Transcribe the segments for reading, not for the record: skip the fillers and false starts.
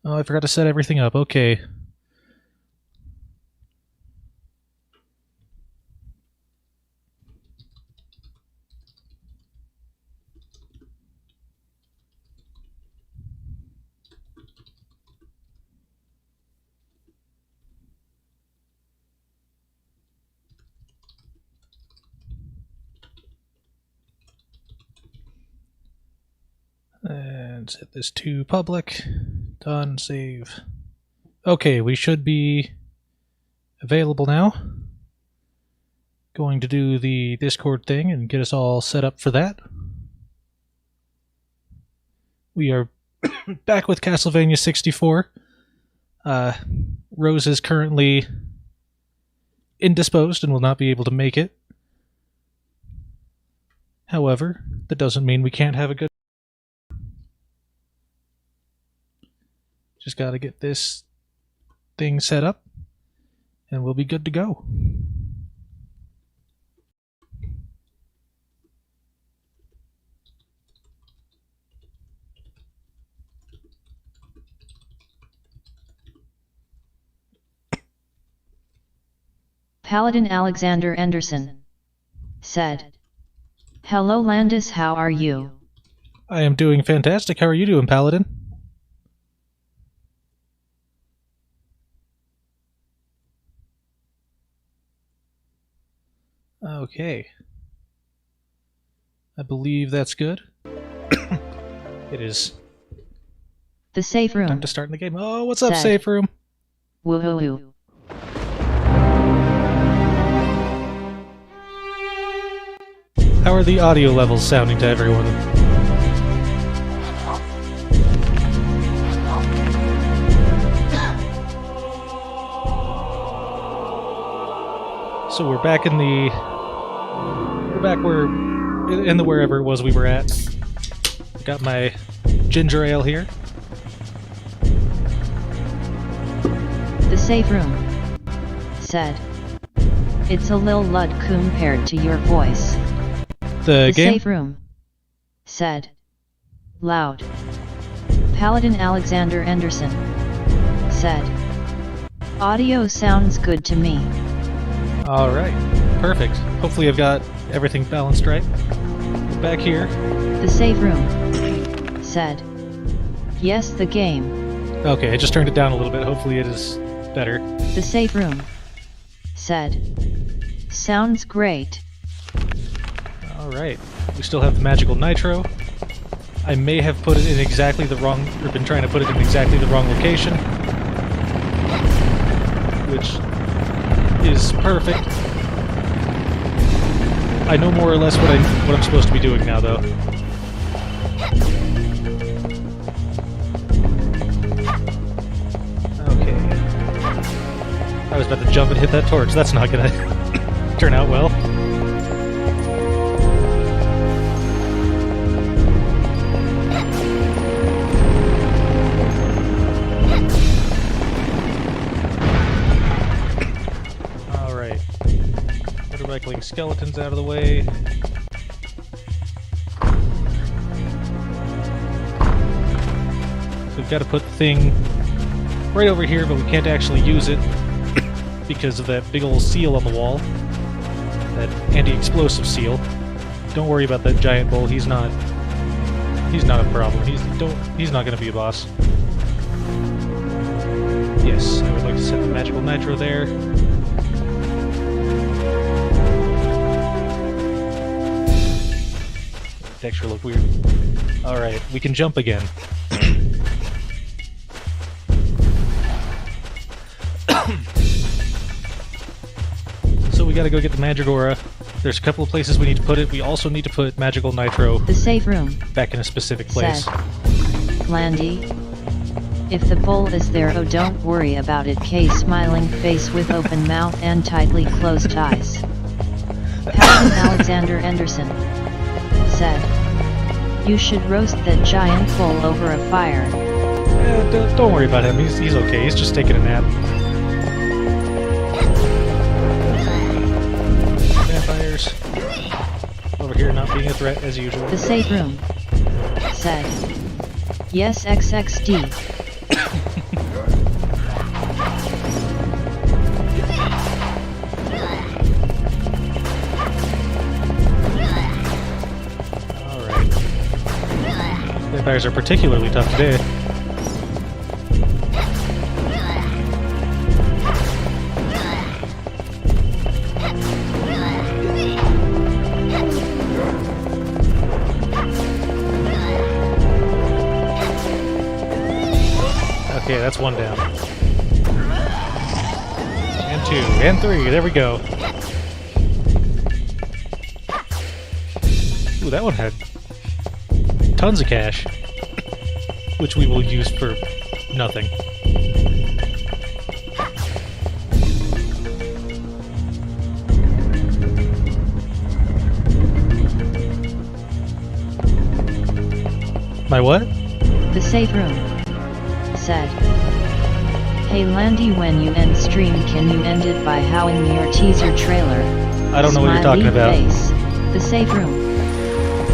Oh, I forgot to set everything up. Okay. And set this to public. Done. Save. Okay, we should be available now. Going to do the Discord thing and get us all set up for that. We are back with Castlevania 64. Rose is currently indisposed and will not be able to make it. However, that doesn't mean we can't have a good... Just gotta get this thing set up, and we'll be good to go. Paladin Alexander Anderson said, "Hello Landis, how are you?" I am doing fantastic. How are you doing, Paladin? Okay. I believe that's good. It is The safe room. time to start in the game. Oh, what's up, Said. safe room? Woohoo. How are the audio levels sounding to everyone? So we're back in the... in the wherever it was we were at. Got my ginger ale here. The safe room said, "It's a lil lud compared to your voice." The game? Safe room said, loud. Paladin Alexander Anderson said, "Audio sounds good to me." Alright, perfect. Hopefully I've got everything balanced right. We're back here. The safe room said, "Yes, the game." Okay, I just turned it down a little bit. Hopefully it is better. The safe room said, "Sounds great." Alright, we still have the magical nitro. I may have put it in exactly the wrong... or been trying to put it in exactly the wrong location. Which is perfect. I know more or less what I'm supposed to be doing now, though. Okay. I was about to jump and hit that torch. That's not gonna turn out well. Motorcycling skeletons out of the way. So we've got to put the thing right over here, but we can't actually use it because of that big old seal on the wall. That anti-explosive seal. Don't worry about that giant bull. He's not a problem. He's not going to be a boss. Yes, I would like to set the magical nitro there. Texture look weird. Alright, we can jump again. So we gotta go get the Mandragora. There's a couple of places we need to put it. We also need to put magical nitro The safe room back in a specific place. said, "Landy, if the bowl is there, oh don't worry about it, K smiling face with open mouth and tightly closed eyes." Paladin Alexander Anderson said, "You should roast that giant bull over a fire." Don't worry about him. He's okay. He's just taking a nap. Vampires over here not being a threat as usual. The safe room said, "Yes, XXD." Vampires are particularly tough today. Okay, that's one down. And two, and three, there we go. Ooh, that one had tons of cash, which we will use for nothing. My what? The save room said, "Hey Landy, when you end stream, can you end it by howling your teaser trailer?" I don't know what you're talking about. Face. The save room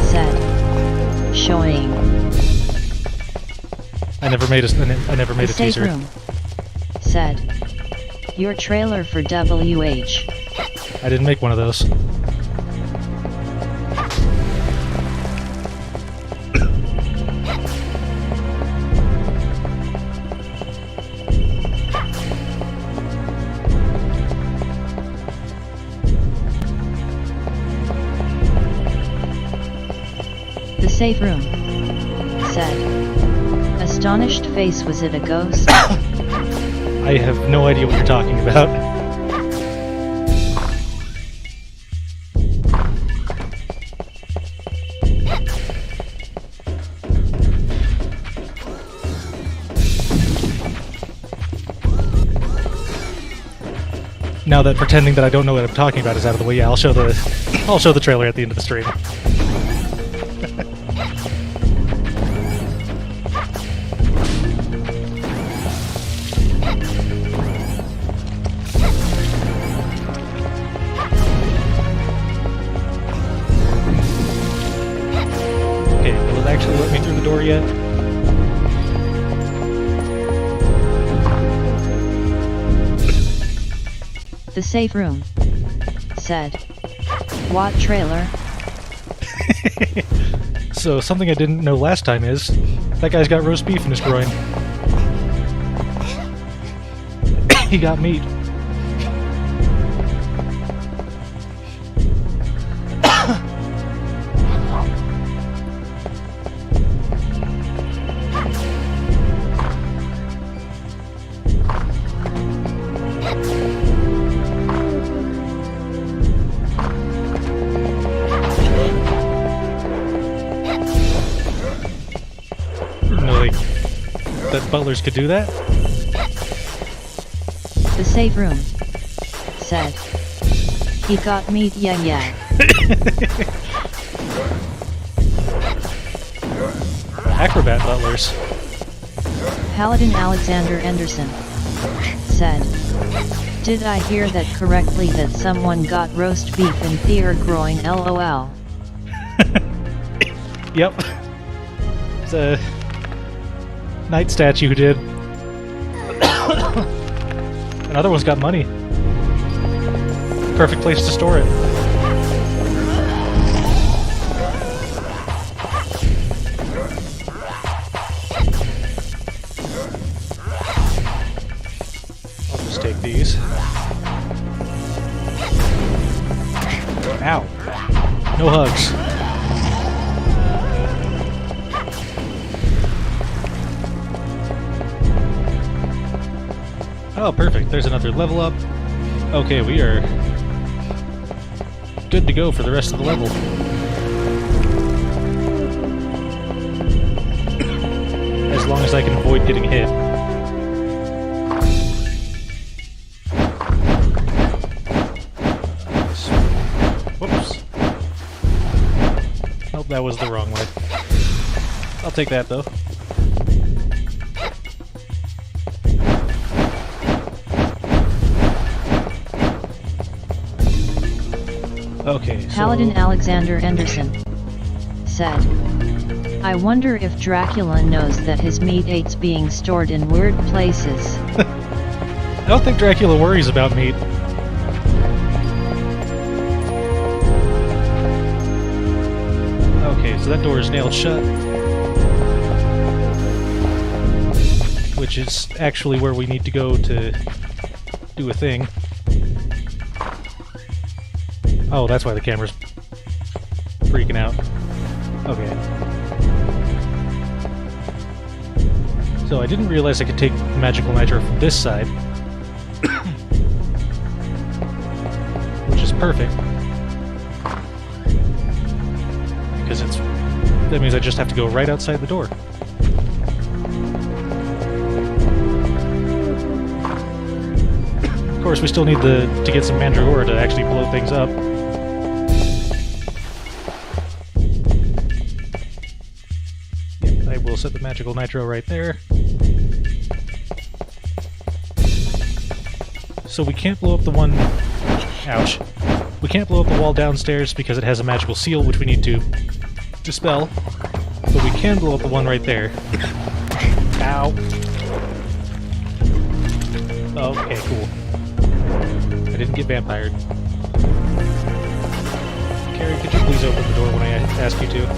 said, "Showing." I never made a The save teaser. room said, "Your trailer for WH." I didn't make one of those. The save room said, "Astonished face, was it a ghost?" I have no idea what you're talking about. Now that pretending that I don't know what I'm talking about is out of the way, yeah, I'll show the trailer at the end of the stream. Okay, will it actually let me through the door yet? The save room said, "What trailer?" So, something I didn't know last time is, that guy's got roast beef in his groin. He got meat. That butlers could do that? The save room said, "He got meat, yeah yeah." Acrobat butlers. Paladin Alexander Anderson said, "Did I hear that correctly, that someone got roast beef in their groin, lol?" Yep. It's a knight statue who did. Another one's got money. Perfect place to store it. I'll just take these. Ow. No hugs. Oh, perfect. There's another level up. Okay, we are good to go for the rest of the level. As long as I can avoid getting hit. Whoops. Oh, that was the wrong way. I'll take that, though. Okay, so... Paladin Alexander Anderson said, "I wonder if Dracula knows that his meat ate's being stored in weird places." I don't think Dracula worries about meat. Okay, so that door is nailed shut. which is actually where we need to go to do a thing. Oh, that's why the camera's freaking out. Okay. So I didn't realize I could take magical nitro from this side. Which is perfect. Because that means I just have to go right outside the door. Of course, we still need to get some mandragora to actually blow things up. Yep, I will set the magical nitro right there. So we can't blow up the one... Ouch. We can't blow up the wall downstairs because it has a magical seal, which we need to dispel. But we can blow up the one right there. Ow. Okay, cool. I didn't get vampired. Carrie, could you please open the door when I ask you to?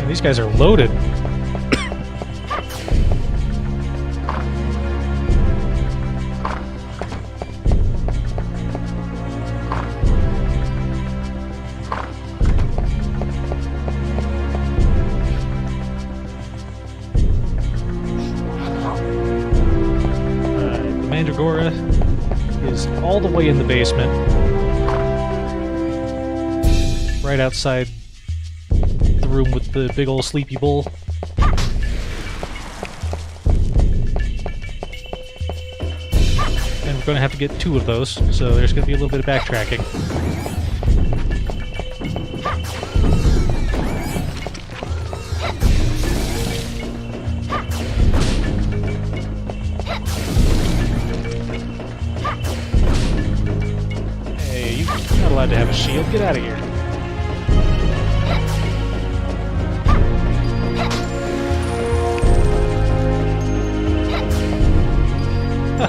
These guys are loaded. The Mandragora is all the way in the basement. Right outside the room with the big old sleepy bull. And we're going to have to get 2 of those, so there's going to be a little bit of backtracking. Hey, you're not allowed to have a shield. Get out of here.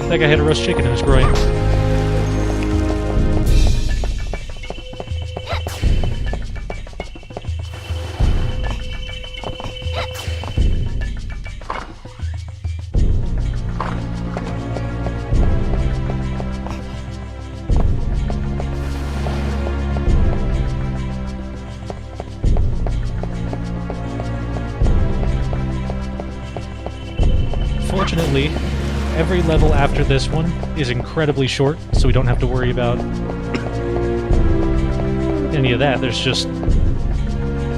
That guy had a roast chicken in his groin. Fortunately, every level after this one is incredibly short, so we don't have to worry about any of that. There's just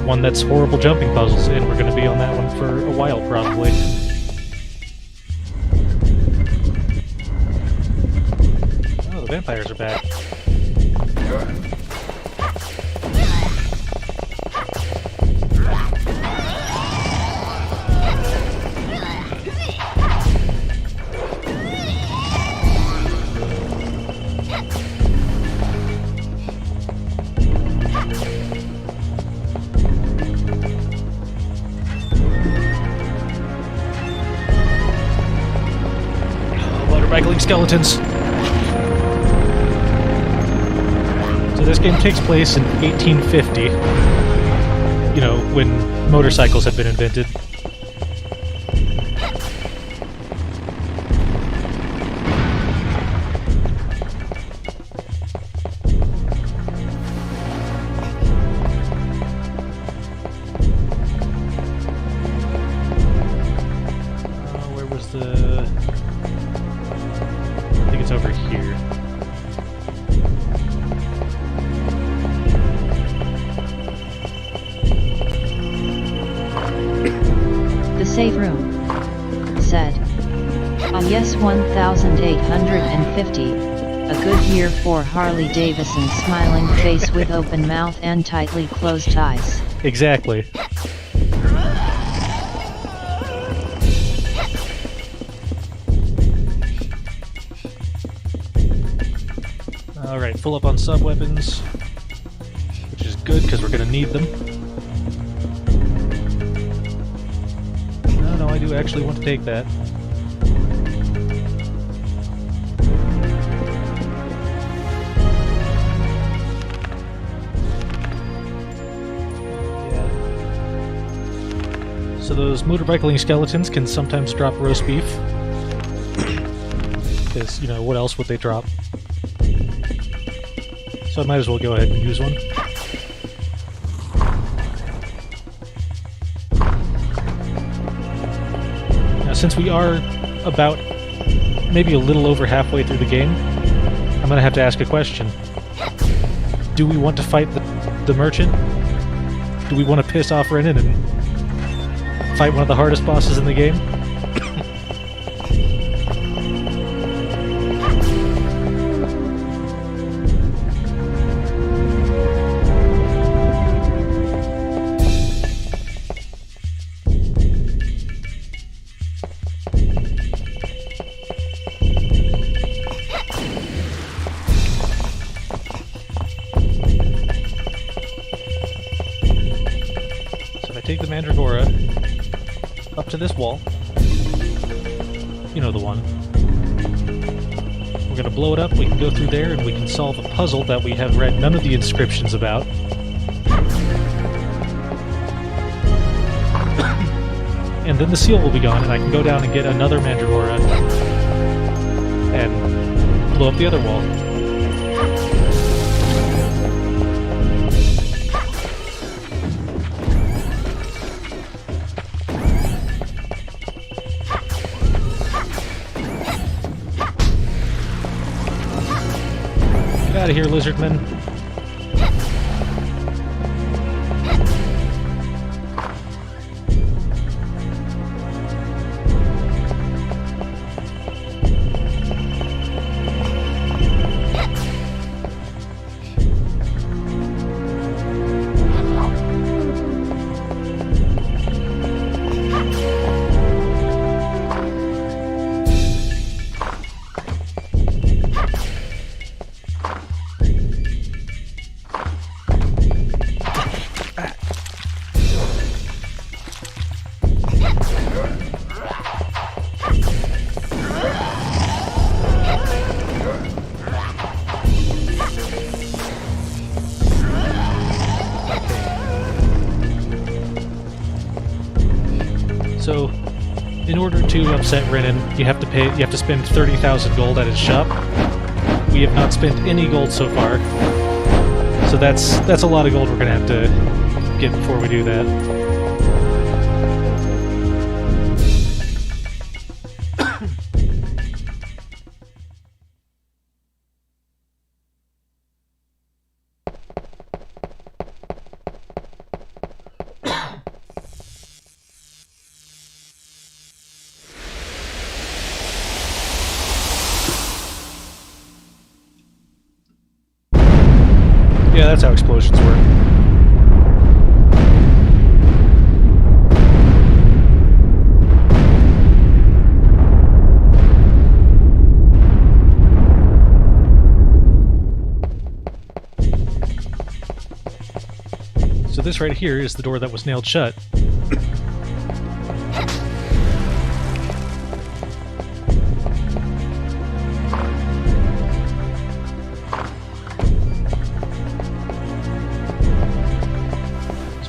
one that's horrible jumping puzzles, and we're going to be on that one for a while, probably. Oh, the vampires are back. Motorcycling skeletons. So this game takes place in 1850, you know, when motorcycles had been invented. Where was the... I think it's over here. The save room said, "Ah yes, 1850. A good year for Harley Davidson." Smiling face with open mouth and tightly closed eyes. Exactly. Alright, full up on sub-weapons, which is good because we're going to need them. do actually want to take that. So those motorbicycling skeletons can sometimes drop roast beef. Because, you know, what else would they drop? So I might as well go ahead and use one. Now, since we are about maybe a little over halfway through the game, I'm going to have to ask a question. Do we want to fight the merchant? Do we want to piss off Renan and fight one of the hardest bosses in the game? So if I take the Mandragora up to this wall, you know, the one. We're gonna blow it up, we can go through there, and we can solve a puzzle that we have read none of the inscriptions about. And then the seal will be gone, and I can go down and get another Mandragora and blow up the other wall. Get out of here, lizardman. So, in order to upset Renan, you have to spend 30,000 gold at his shop. We have not spent any gold so far, so that's a lot of gold we're gonna have to get before we do that. Yeah, that's how explosions work. So this right here is the door that was nailed shut.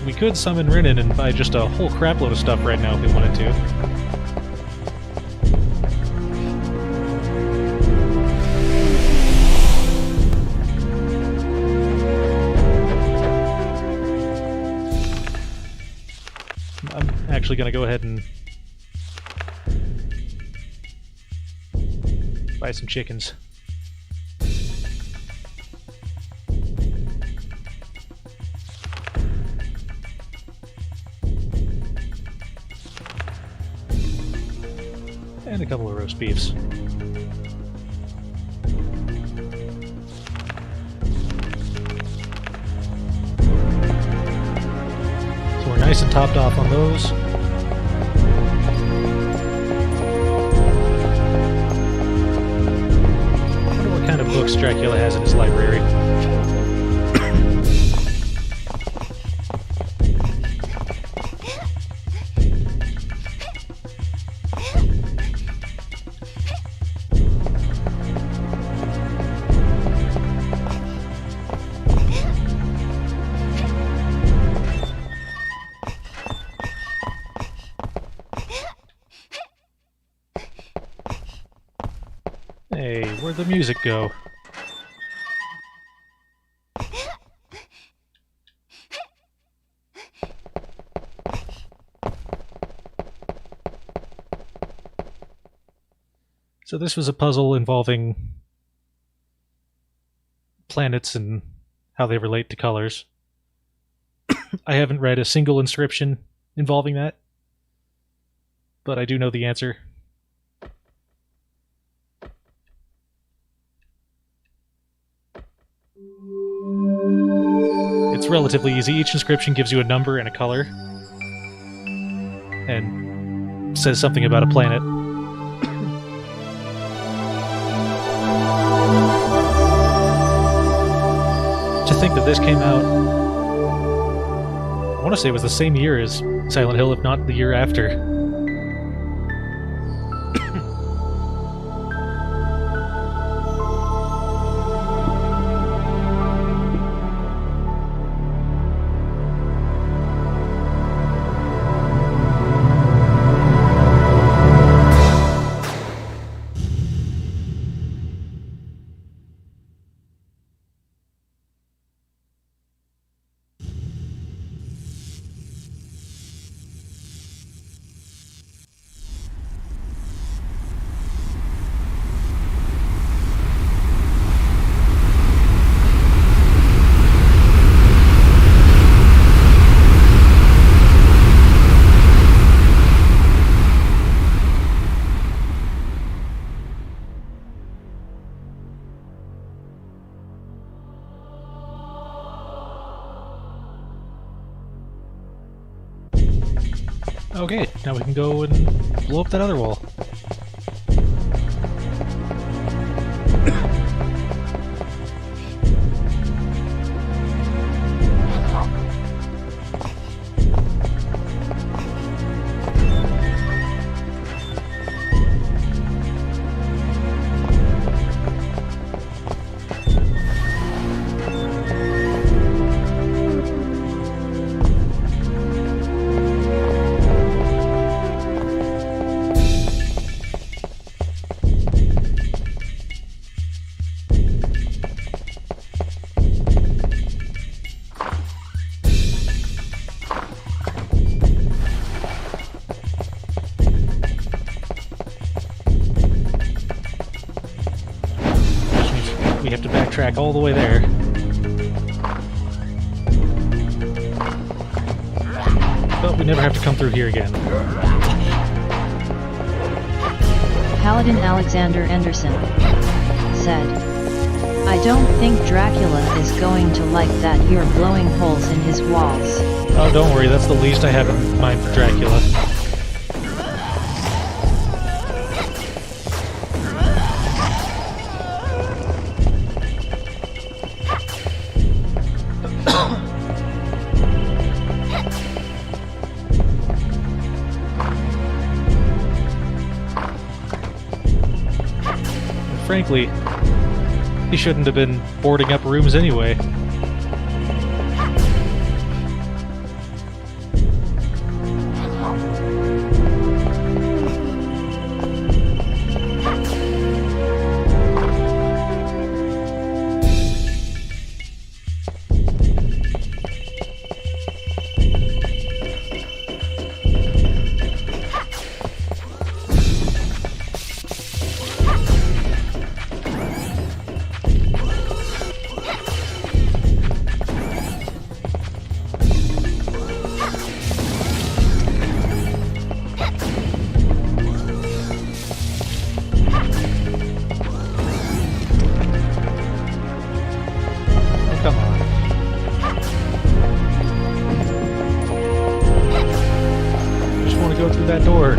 We could summon Renan and buy just a whole crapload of stuff right now if we wanted to. I'm actually going to go ahead and buy some chickens. And a couple of roast beefs. So we're nice and topped off on those. I wonder what kind of books Dracula has in his library. Where'd the music go? So this was a puzzle involving planets and how they relate to colors. I haven't read a single inscription involving that, but I do know the answer. It's relatively easy. Each inscription gives you a number and a color, and says something about a planet. To think that this came out, I want to say it was the same year as Silent Hill, if not the year after. Okay, now we can go and blow up that other wall. We have to backtrack all the way there. But we never have to come through here again. Paladin Alexander Anderson said, "I don't think Dracula is going to like that you're blowing holes in his walls." Oh, don't worry, that's the least I have in mind for Dracula. Frankly, he shouldn't have been boarding up rooms anyway. Come on. I just want to go through that door.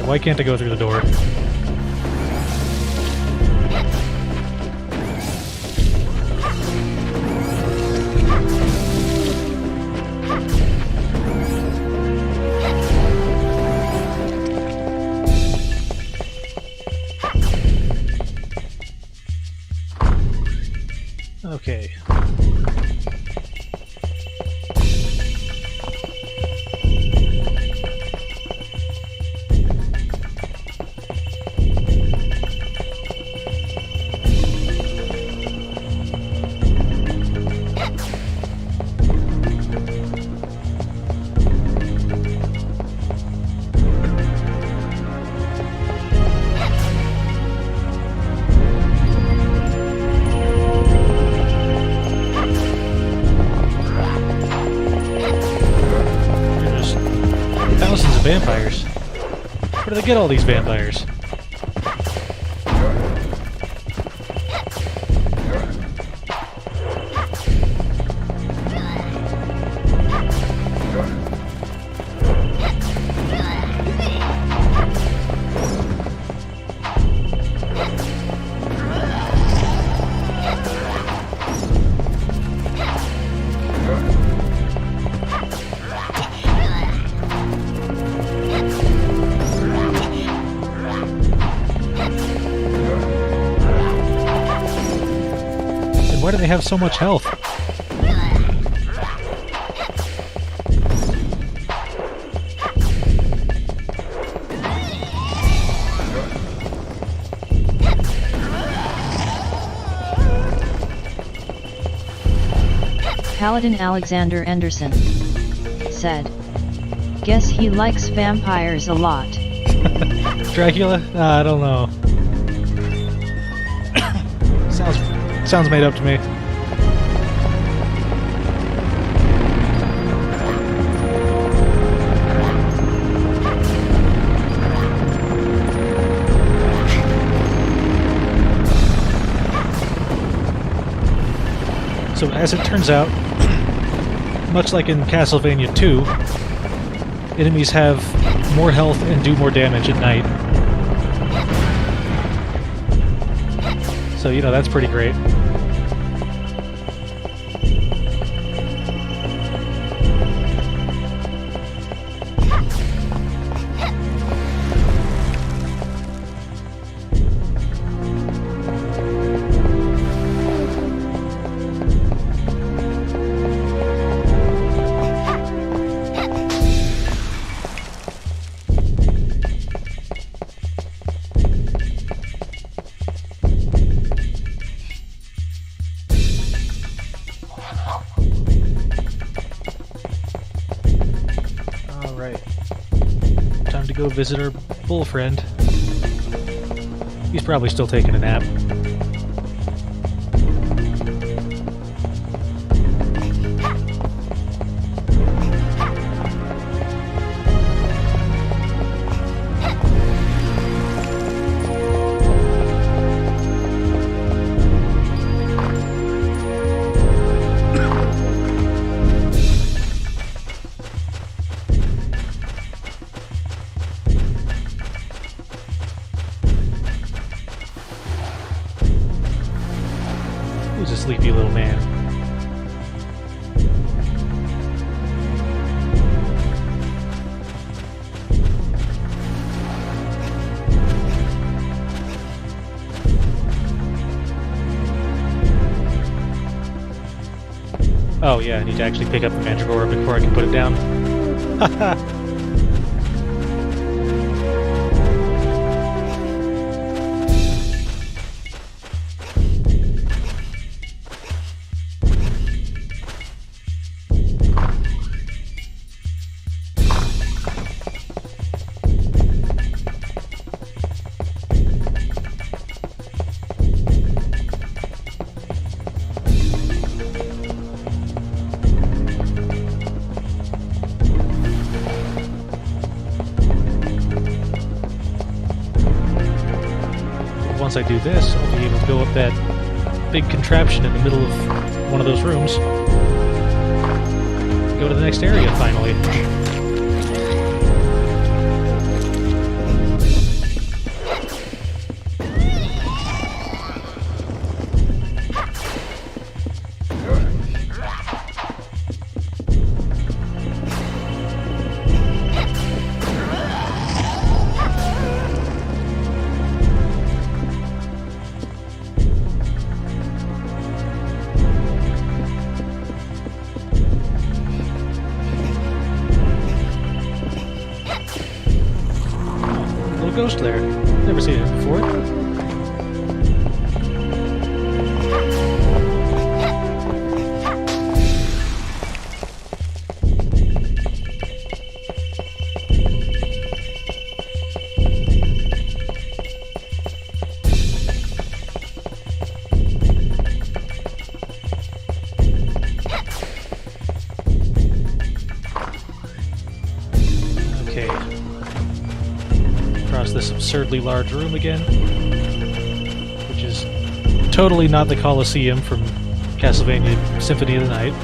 Why can't I go through the door? Okay. Thousands of vampires. Where do they get all these vampires? Why do they have so much health? Paladin Alexander Anderson said, "Guess he likes vampires a lot." Dracula? I don't know. Sounds made up to me. So as it turns out, much like in Castlevania 2, enemies have more health and do more damage at night. So, you know, that's pretty great. Time to go visit our bull friend. He's probably still taking a nap. Who's a sleepy little man? Oh yeah, I need to actually pick up the Mandragora before I can put it down. Haha! Once I do this, I'll be able to go up that big contraption in the middle of one of those rooms. Go to the next area, finally. ghost there. Never seen him before. This absurdly large room again, which is totally not the Colosseum from Castlevania Symphony of the Night.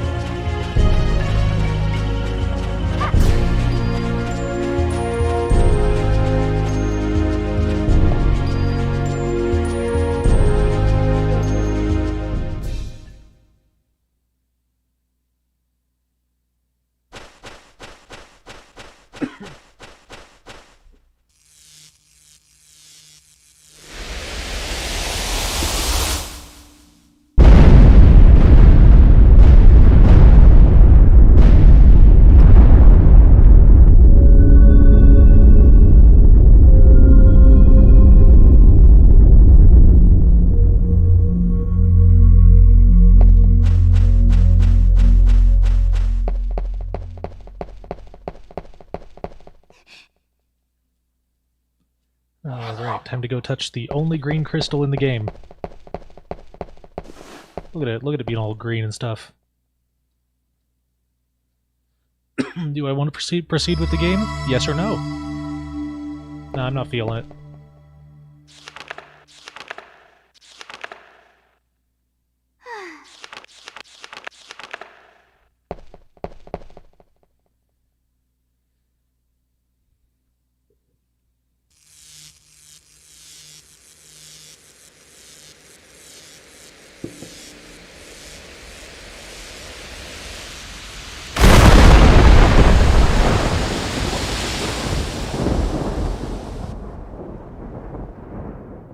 Alright, time to go touch the only green crystal in the game. Look at it being all green and stuff. Do I want to proceed with the game? Yes or no? No, I'm not feeling it.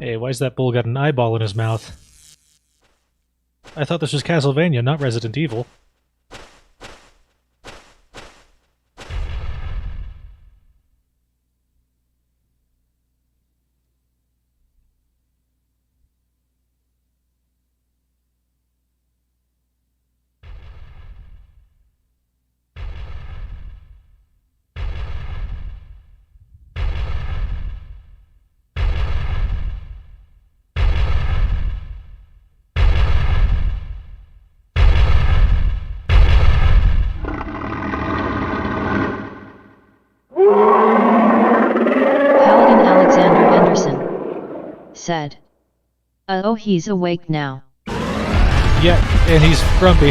Hey, why's that bull got an eyeball in his mouth? I thought this was Castlevania, not Resident Evil. Said. Oh, he's awake now. Yeah, and he's grumpy.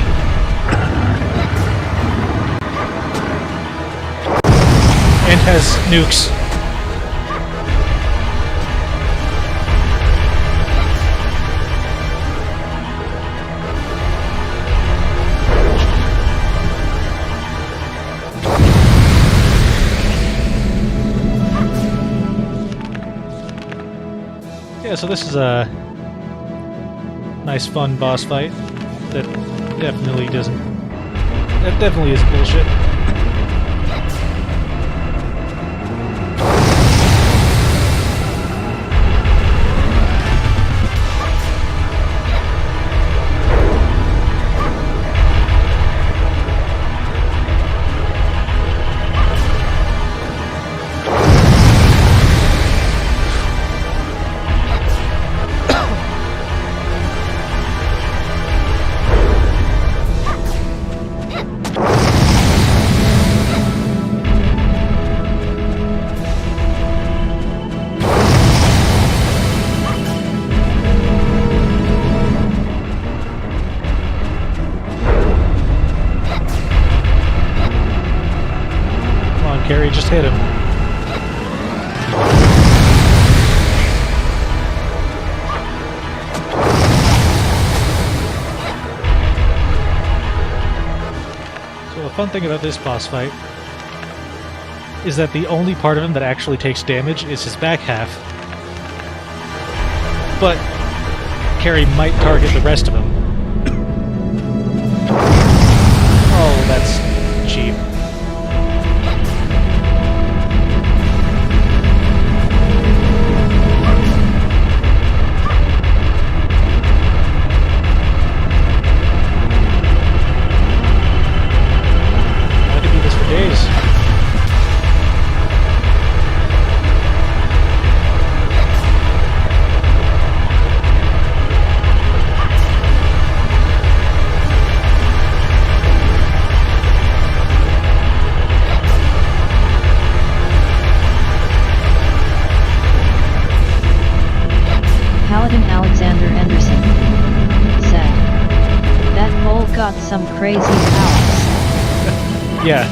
And has nukes. Yeah, so this is a nice, fun boss fight that definitely isn't bullshit. Carrie just hit him. So the fun thing about this boss fight is that the only part of him that actually takes damage is his back half. But Carrie might target the rest of him. Oh, that's cheap. got some crazy powers. Yeah.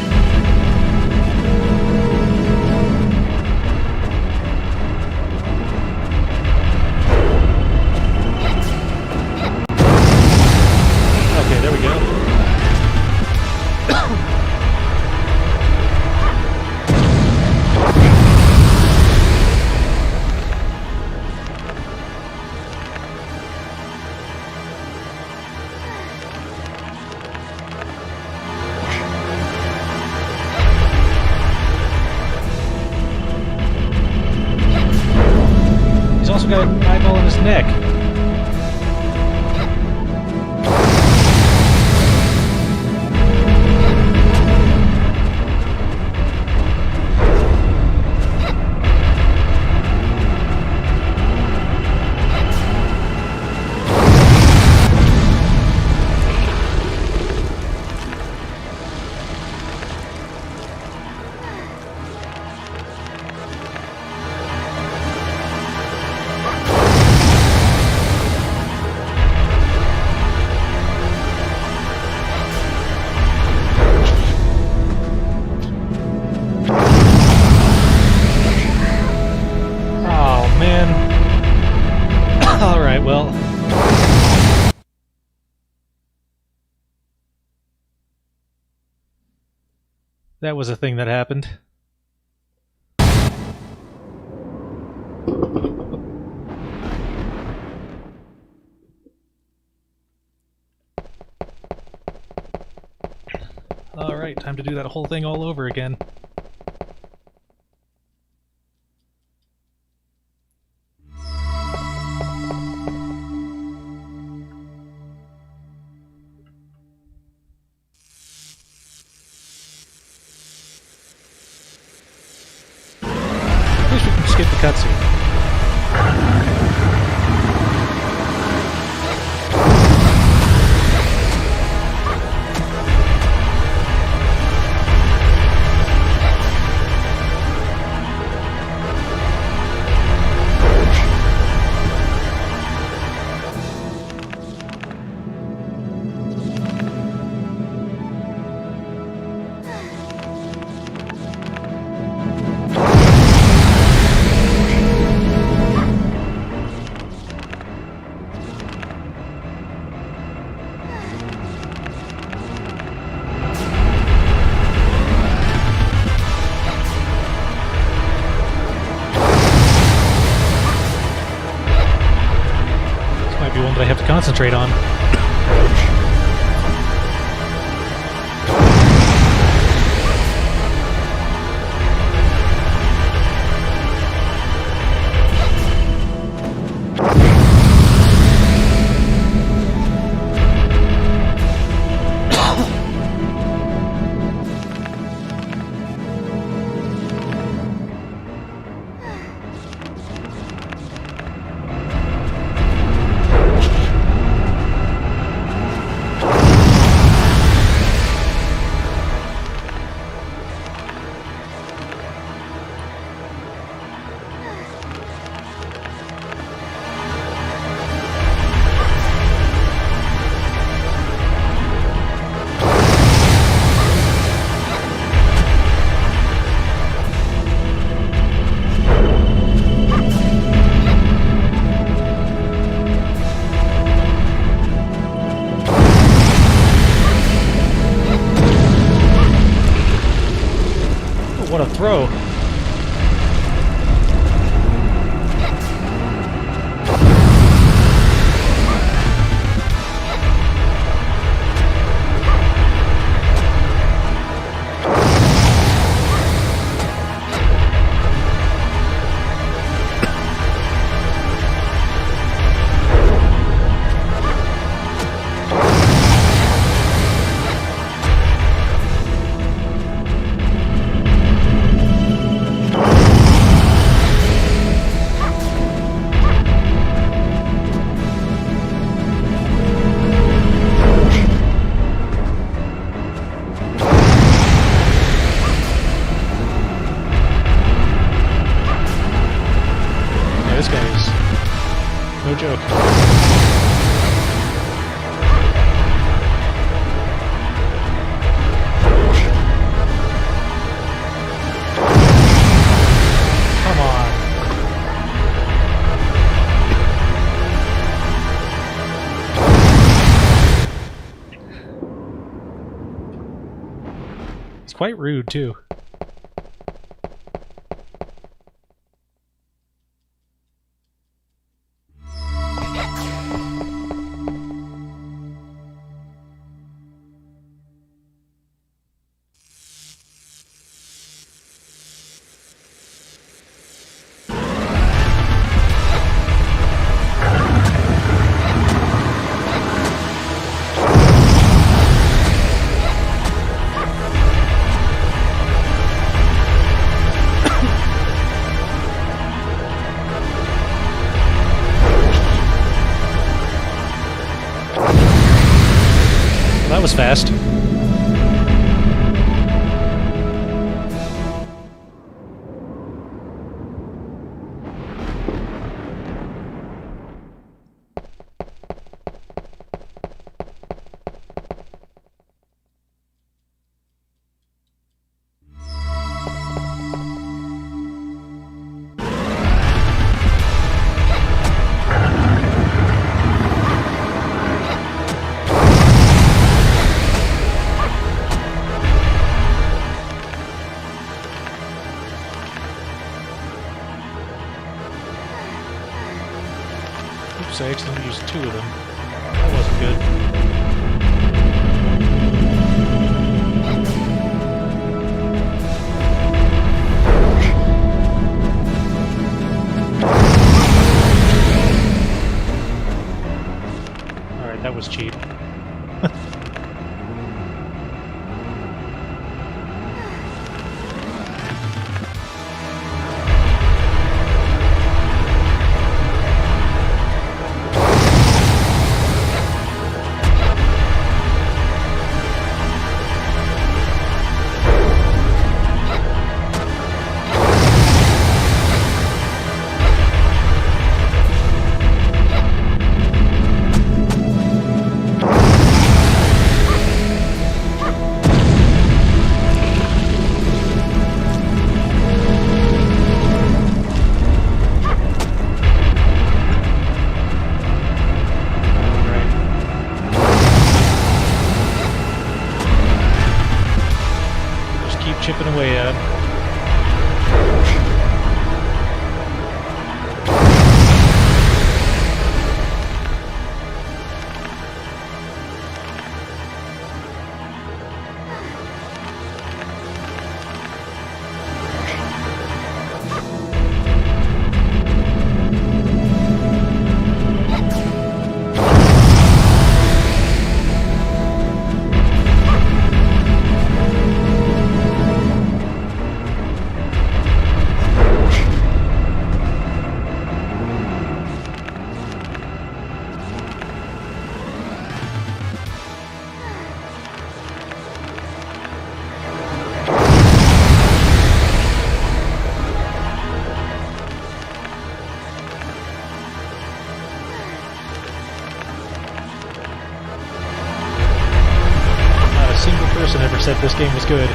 Okay, there we go. He's also got an eyeball in his neck. Alright, well. That was a thing that happened. Alright, time to do that whole thing all over again. At least we can skip the cutscene. One that I have to concentrate on. What a throw. This guy is no joke. quite rude, too. That was fast. Oops, I accidentally used 2 of them. That wasn't good. Alright, that was cheap. Chipping away at him. Person ever said this game was good.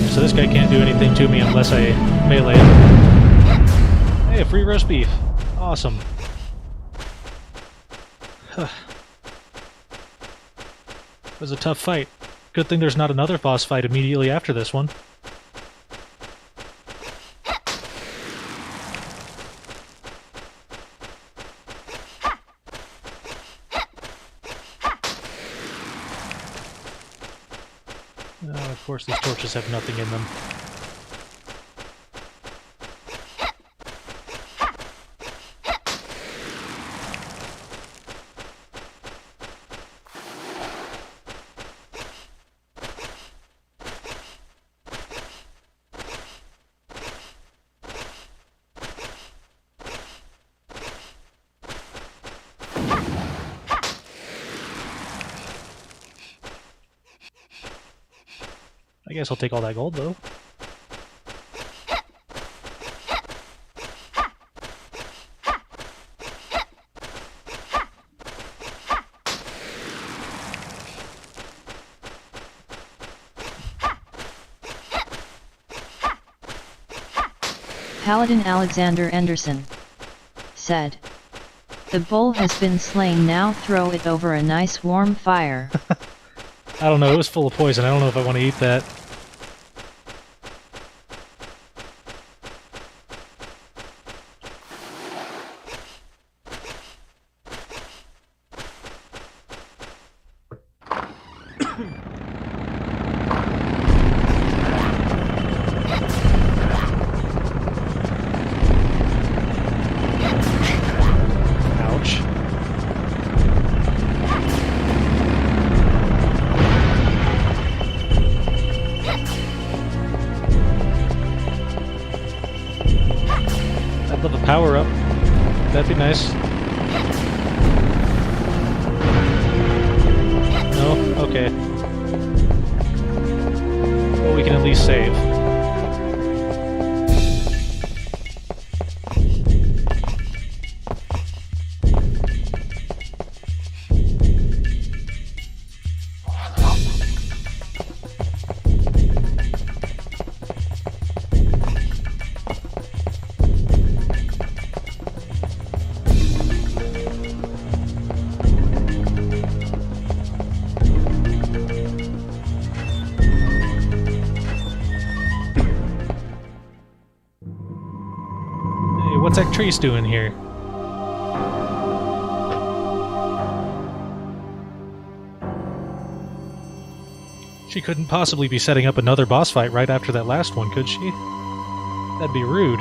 So this guy can't do anything to me unless I melee him. free roast beef. Awesome. It was a tough fight. Good thing there's not another boss fight immediately after this one. Of course, these torches have nothing in them. I guess I'll take all that gold, though. Paladin Alexander Anderson said, "The bull has been slain, now throw it over a nice warm fire." I don't know, it was full of poison. I don't know if I want to eat that. Ouch. I'd love a power-up. That'd be nice. No? Okay. Well, we can at least save. What's Actrice doing here? She couldn't possibly be setting up another boss fight right after that last one, could she? That'd be rude.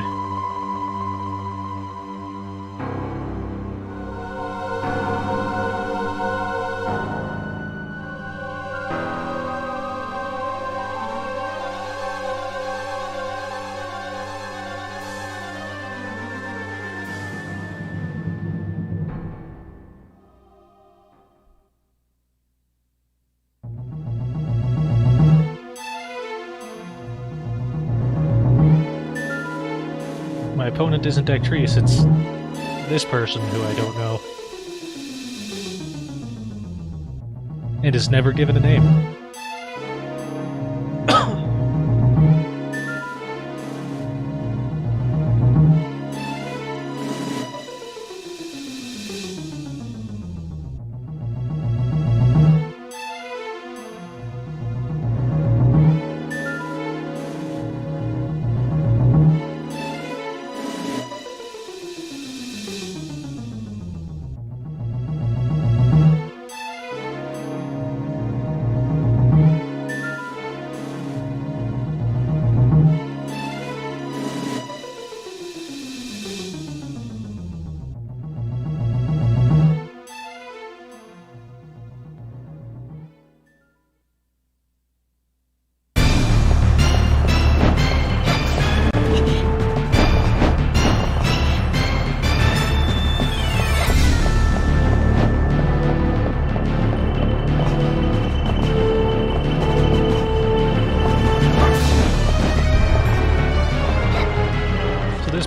My opponent isn't Actrice, it's this person who I don't know. And is never given a name.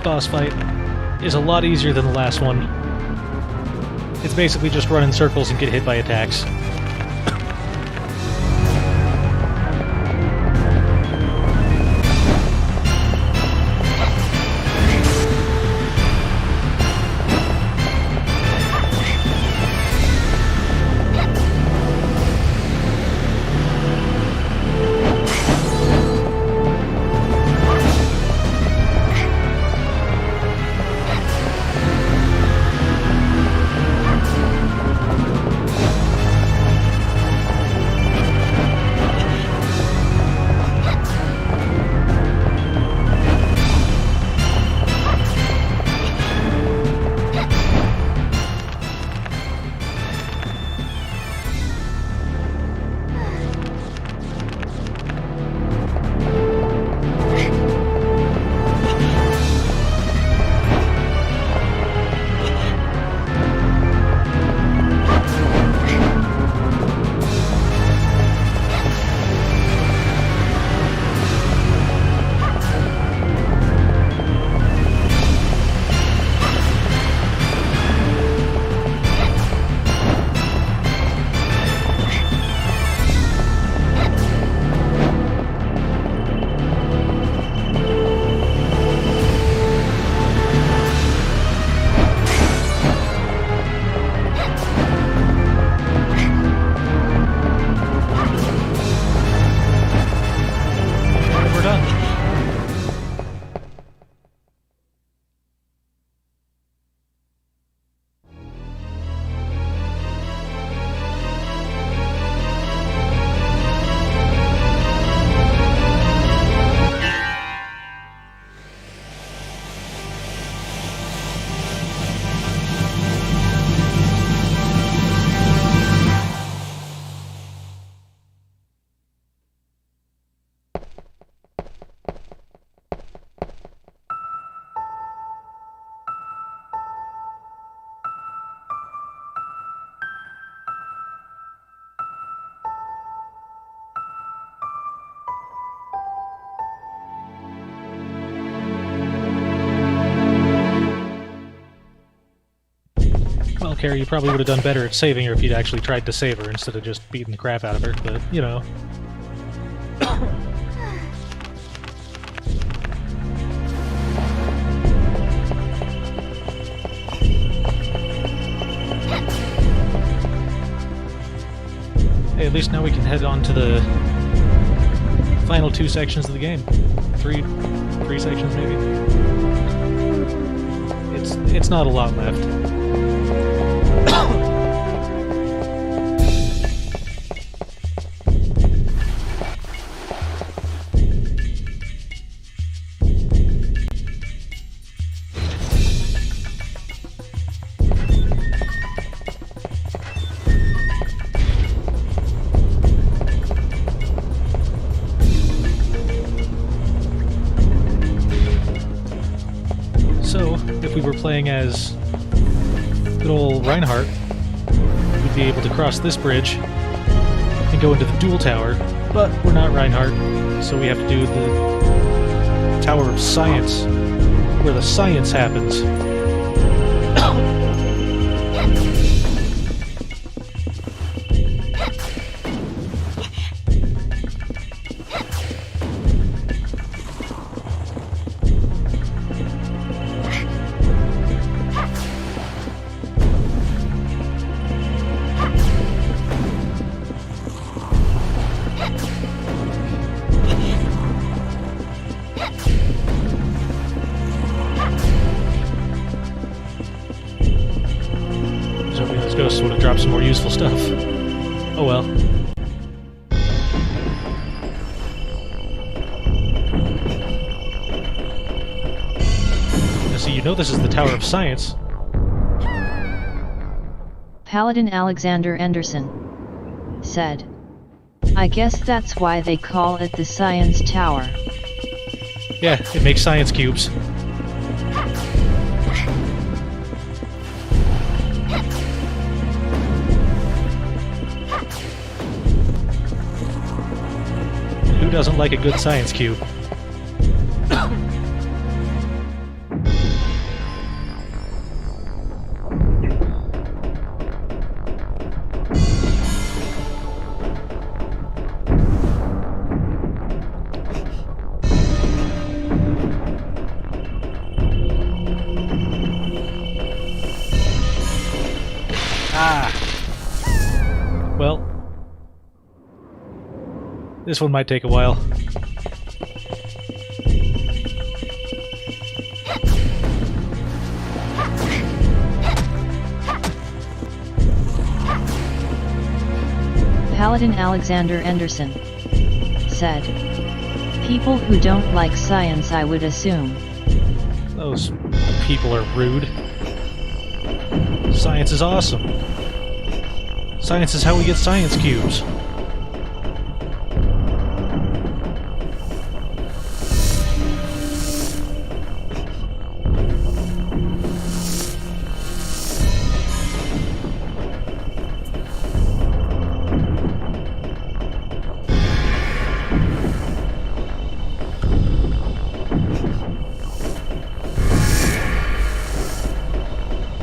Boss fight is a lot easier than the last one. It's basically just run in circles and get hit by attacks. Well, Carrie, you probably would have done better at saving her if you'd actually tried to save her instead of just beating the crap out of her, but, you know. Hey, at least now we can head on to the final 2 sections of the game. Three sections, maybe? It's not a lot left. So, if we were playing as good old Reinhardt, we'd be able to cross this bridge and go into the dual tower, but we're not Reinhardt, so we have to do the Tower of Science, where the science happens. Those ghosts would have dropped some more useful stuff. Oh well. Now, see, you know this is the Tower of Science. Paladin Alexander Anderson said, "I guess that's why they call it the Science Tower." Yeah, it makes science cubes. Who doesn't like a good science cube? Well, this one might take a while. Paladin Alexander Anderson said, "People who don't like science, I would assume." Those people are rude. Science is awesome. Science is how we get science cubes.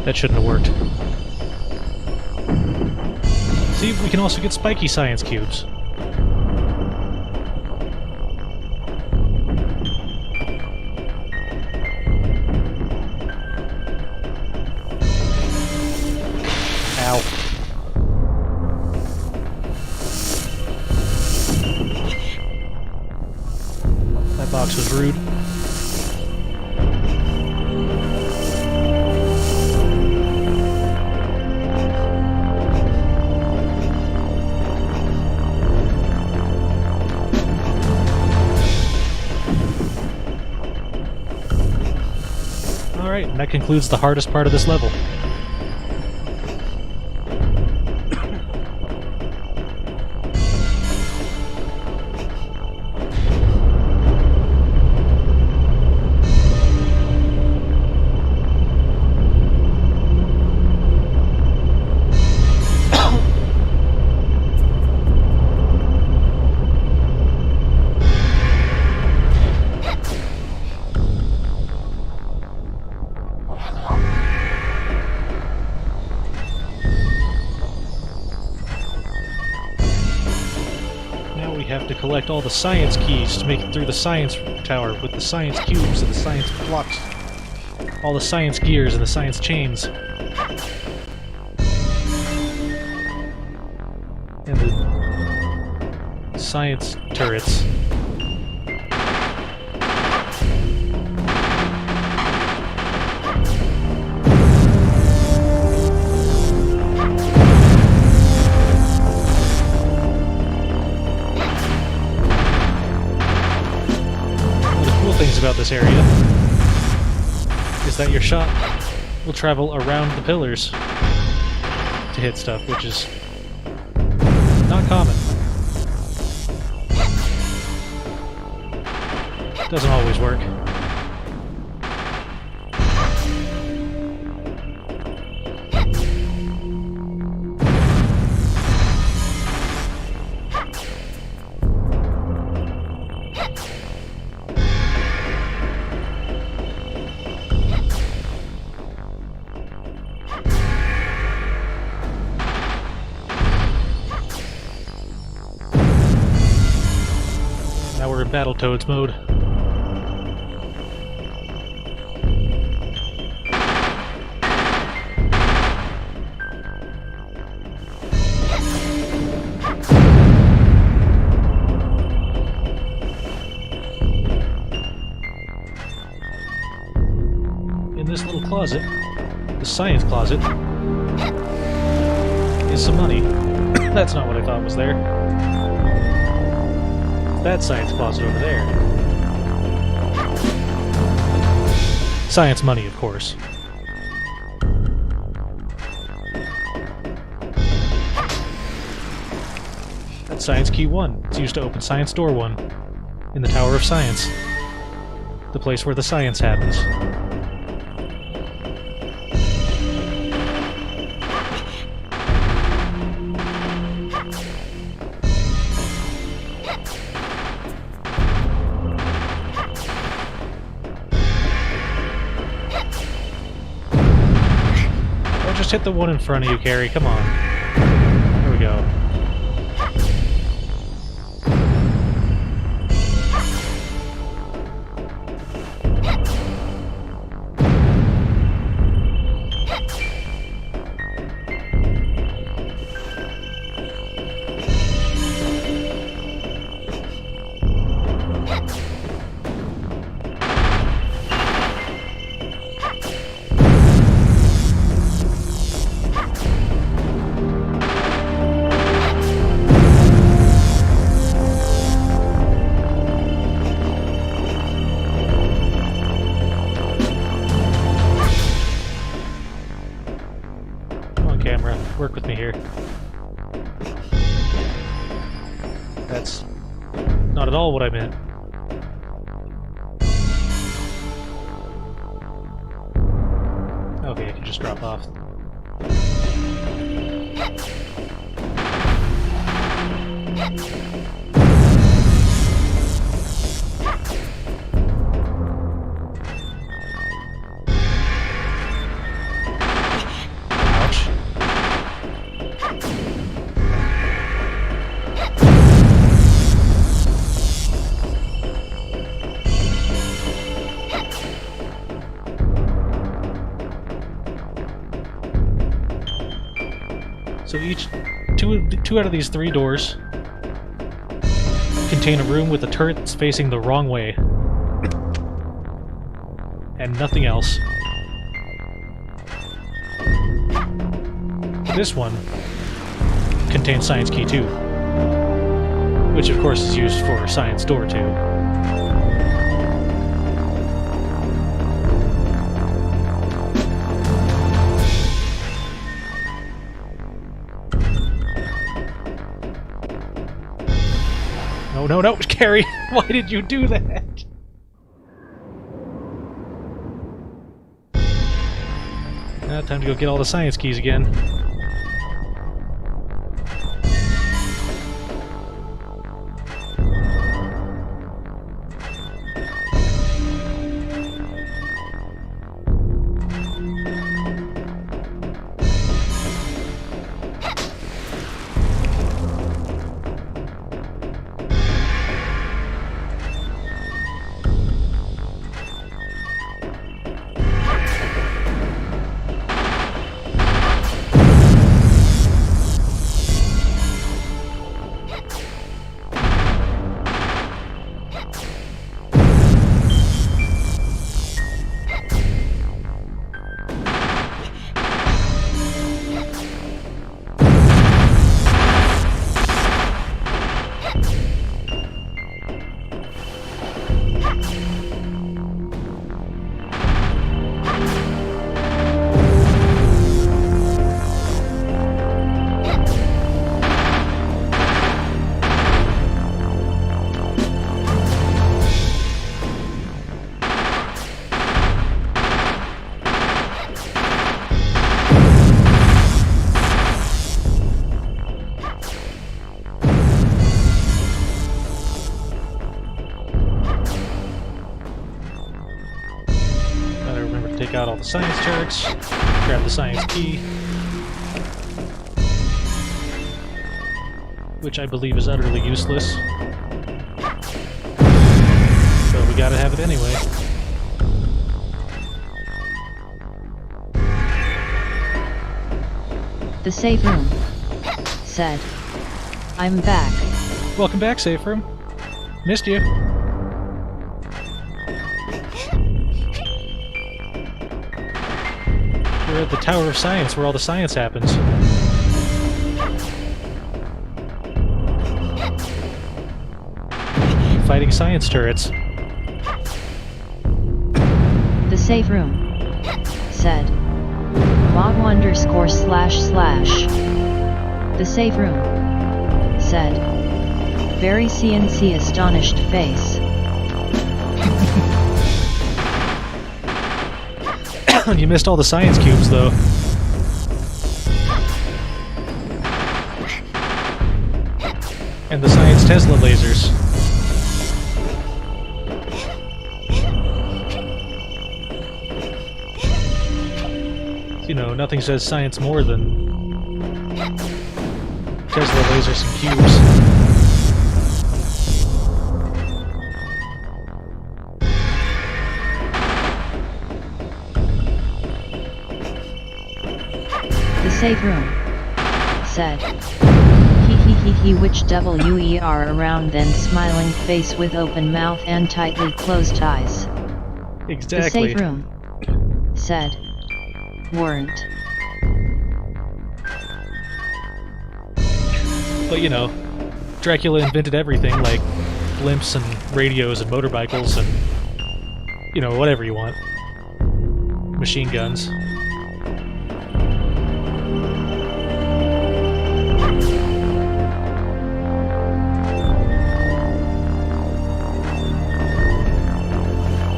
That shouldn't have worked. See, we can also get spiky science cubes. Ow. That box was rude. Alright, and that concludes the hardest part of this level. have to collect all the science keys to make it through the science tower with the science cubes and the science blocks. All the science gears and the science chains. And the science turrets. Things about this area is that your shot will travel around the pillars to hit stuff, which is not common. Doesn't always work. Now we're in Battletoads mode. In this little closet, the science closet, is some money. That's not what I thought was there. That science closet over there. Science money, of course. That's Science Key 1. It's used to open Science Door 1 in the Tower of Science. The place where the science happens. Just hit the one in front of you, Carrie. Come on. There we go. Camera, work with me here. That's not at all what I meant. Okay, I can just drop off. So two out of these three doors contain a room with a turret that's facing the wrong way. And nothing else. This one contains Science Key 2, which of course is used for Science Door 2. No, no, Carrie! Why did you do that? Now, time to go get all the science keys again. the science turrets, grab the science key, which I believe is utterly useless. But we gotta have it anyway. The safe room said, "I'm back." Welcome back, safe room. Missed you. We're at the Tower of Science, where all the science happens. Fighting science turrets. The safe room said, // The safe room said, very CNC astonished face. You missed all the science cubes, though. And the science Tesla lasers. You know, nothing says science more than Tesla lasers and cubes. The safe room said, he which WER around then smiling face with open mouth and tightly closed eyes. Exactly. The safe room said, weren't. But you know, Dracula invented everything, like blimps and radios and motorcycles and, you know, whatever you want. Machine guns.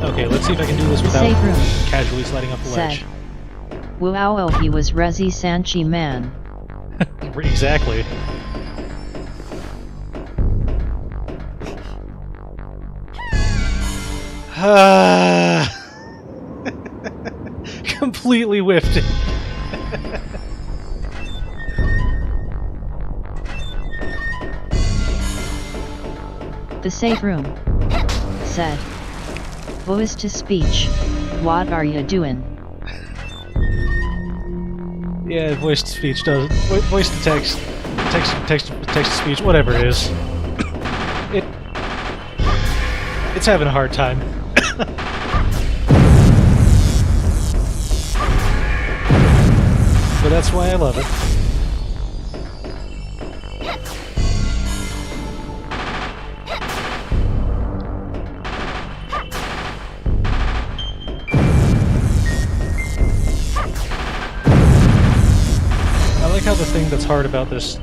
Okay, let's see if I can do this without casually sliding off the ledge. Wow, he was Resi Sanchi man. Exactly. Completely whiffed it. The safe room said, voice to speech, what are you doing? Yeah, voice to speech does. Voice to text, text to speech, whatever it is. It's having a hard time. But that's why I love it. I like how the thing that's hard about this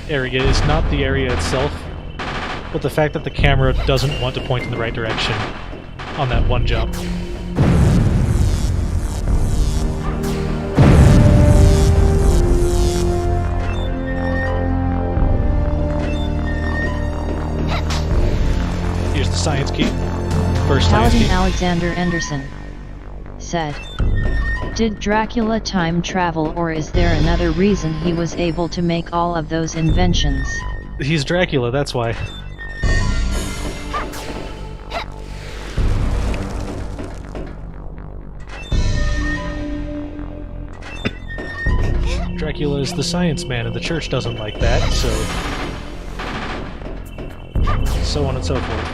area is not the area itself, but the fact that the camera doesn't want to point in the right direction on that one jump. Here's the science key. First science Paladin key. Alexander Anderson said, did Dracula time travel, or is there another reason he was able to make all of those inventions? He's Dracula, that's why. Dracula is the science man, and the church doesn't like that, so on and so forth.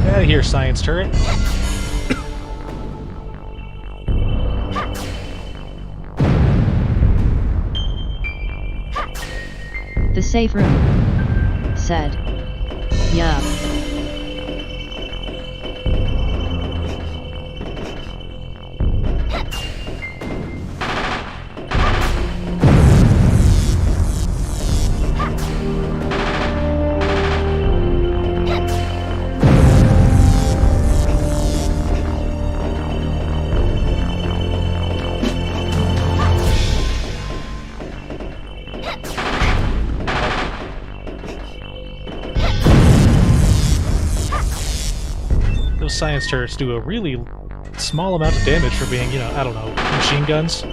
Out of here, science turret. The safe room said, yup. those science turrets do a really small amount of damage for being, you know, I don't know, machine guns.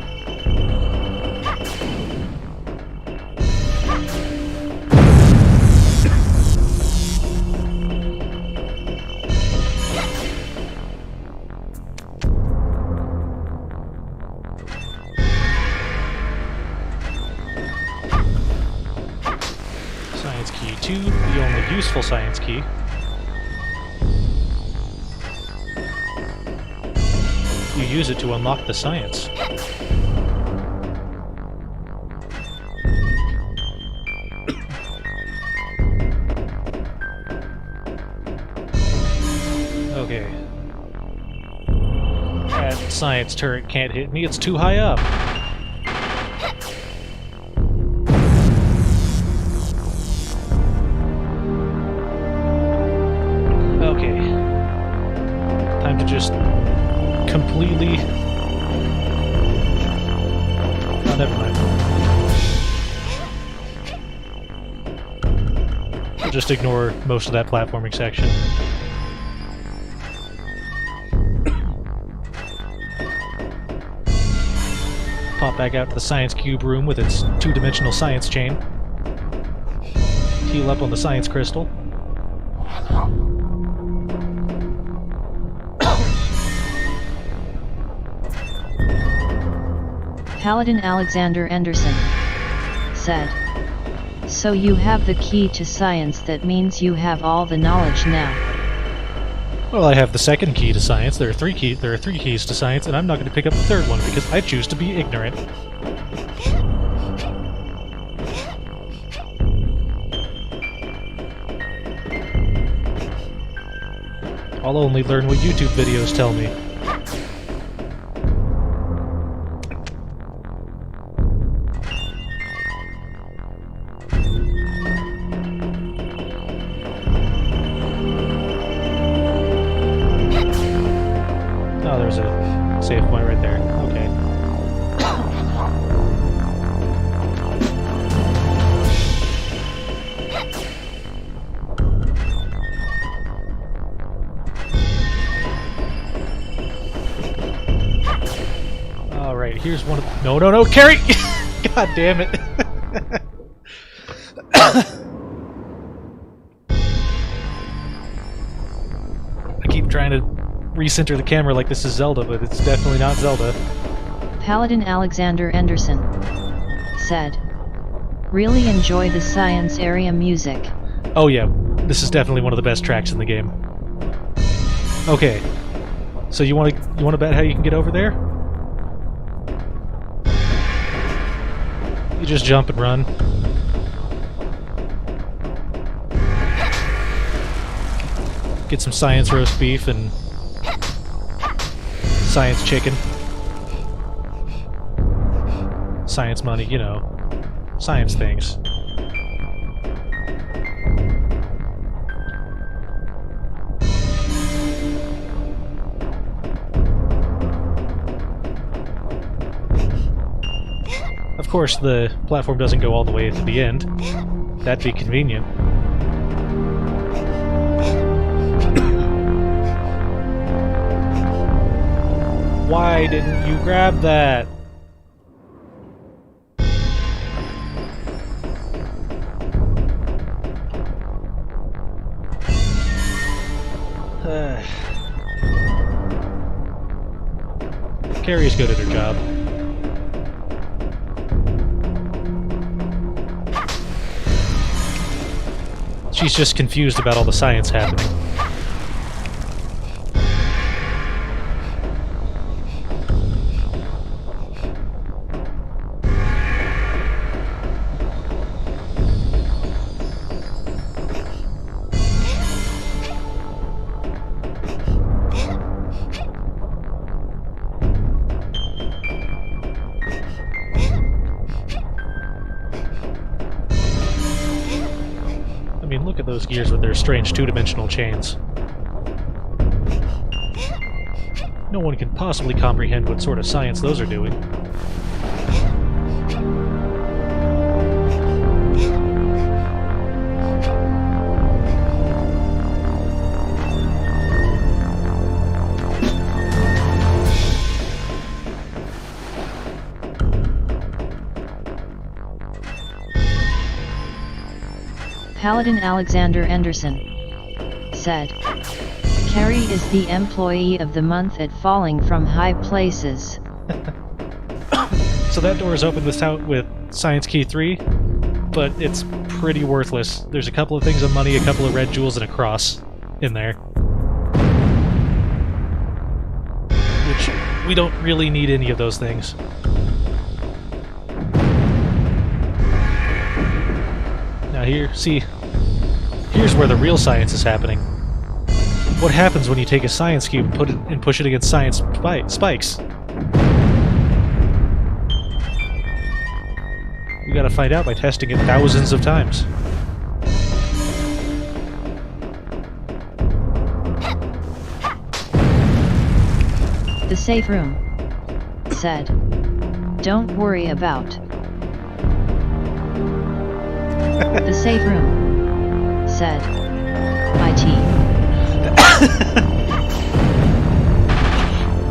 Science key 2, the only useful science key. You use it to unlock the science. Okay. That science turret can't hit me, it's too high up. Okay. Time to just completely... Oh, never mind. I'll just ignore most of that platforming section. Pop back out to the science cube room with its two-dimensional science chain. Heal up on the science crystal. Paladin Alexander Anderson said, "So you have the key to science, that means you have all the knowledge now." Well, I have the second key to science. There are three keys to science, and I'm not going to pick up the third one because I choose to be ignorant. I'll only learn what YouTube videos tell me. Oh, there's a save point right there. Okay. Alright, here's one of the... No, no, no! Carry! God damn it! I keep trying to recenter the camera like this is Zelda, but it's definitely not Zelda. Paladin Alexander Anderson said, "Really enjoy the science area music." Oh yeah, this is definitely one of the best tracks in the game. Okay, so you want to bet how you can get over there? You just jump and run. Get some science roast beef and science chicken. Science money, you know. Science things. Of course, the platform doesn't go all the way to the end. That'd be convenient. Why didn't you grab that? Carrie's good at her job. She's just confused about all the science happening. I mean, look at those gears with their strange two-dimensional chains. No one can possibly comprehend what sort of science those are doing. Paladin Alexander Anderson said, Carrie is the employee of the month at Falling from High Places. So that door is open with Science Key 3, but it's pretty worthless. There's a couple of things of money, a couple of red jewels, and a cross in there. Which, we don't really need any of those things. Now here's where the real science is happening. What happens when you take a science cube and push it against science spikes? We gotta find out by testing it thousands of times. The safe room said, don't worry about. The safe room said, IT.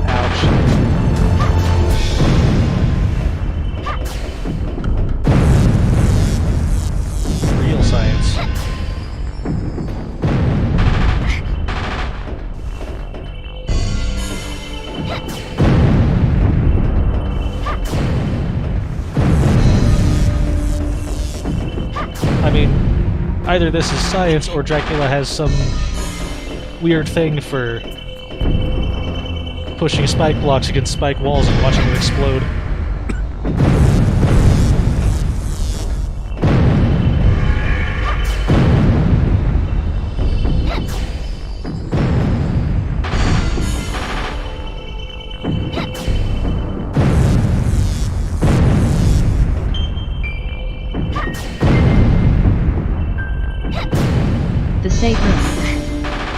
Ouch. Real science. I mean, either this is science or Dracula has some weird thing for pushing spike blocks against spike walls and watching them explode. The safe room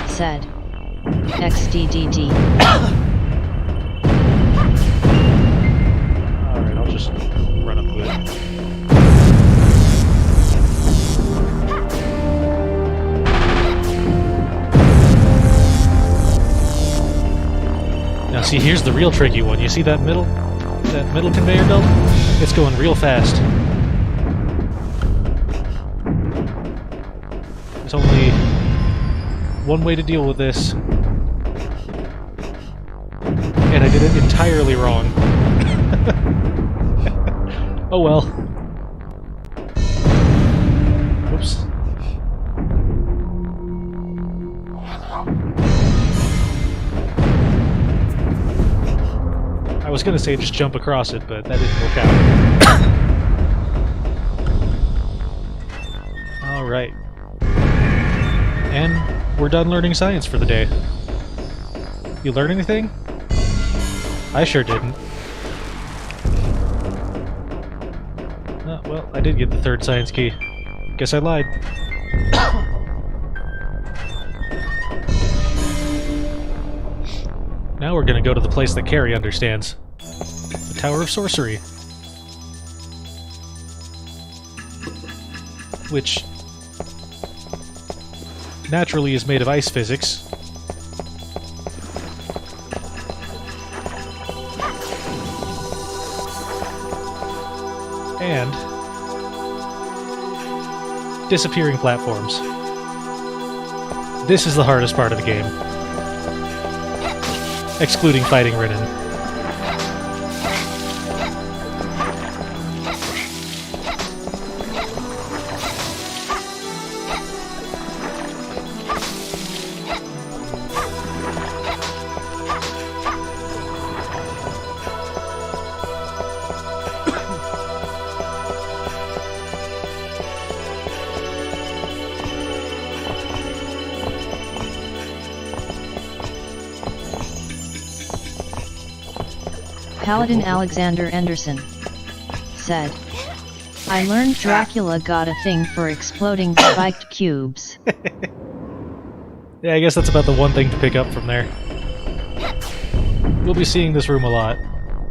said, XDDD. Alright, I'll just run up to it. Now see, here's the real tricky one. You see that middle conveyor belt? It's going real fast. There's only one way to deal with this. And I did it entirely wrong. Oh well. Oops. I was gonna say just jump across it, but that didn't work out. Alright. And we're done learning science for the day. You learn anything? I sure didn't. Well, I did get the third science key. Guess I lied. Now we're gonna go to the place that Carrie understands. The Tower of Sorcery. Which naturally is made of ice physics. And disappearing platforms. This is the hardest part of the game. Excluding fighting Renan. Paladin Alexander Anderson said, I learned Dracula got a thing for exploding spiked cubes. Yeah, I guess that's about the one thing to pick up from there. We'll be seeing this room a lot.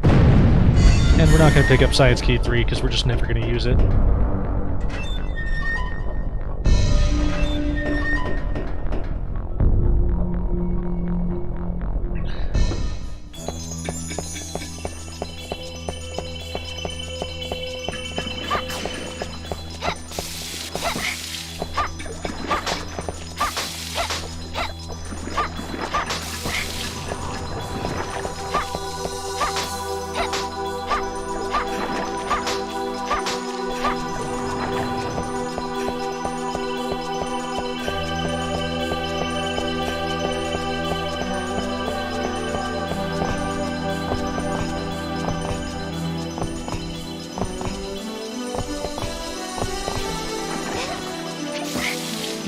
And we're not going to pick up Science Key 3 because we're just never going to use it.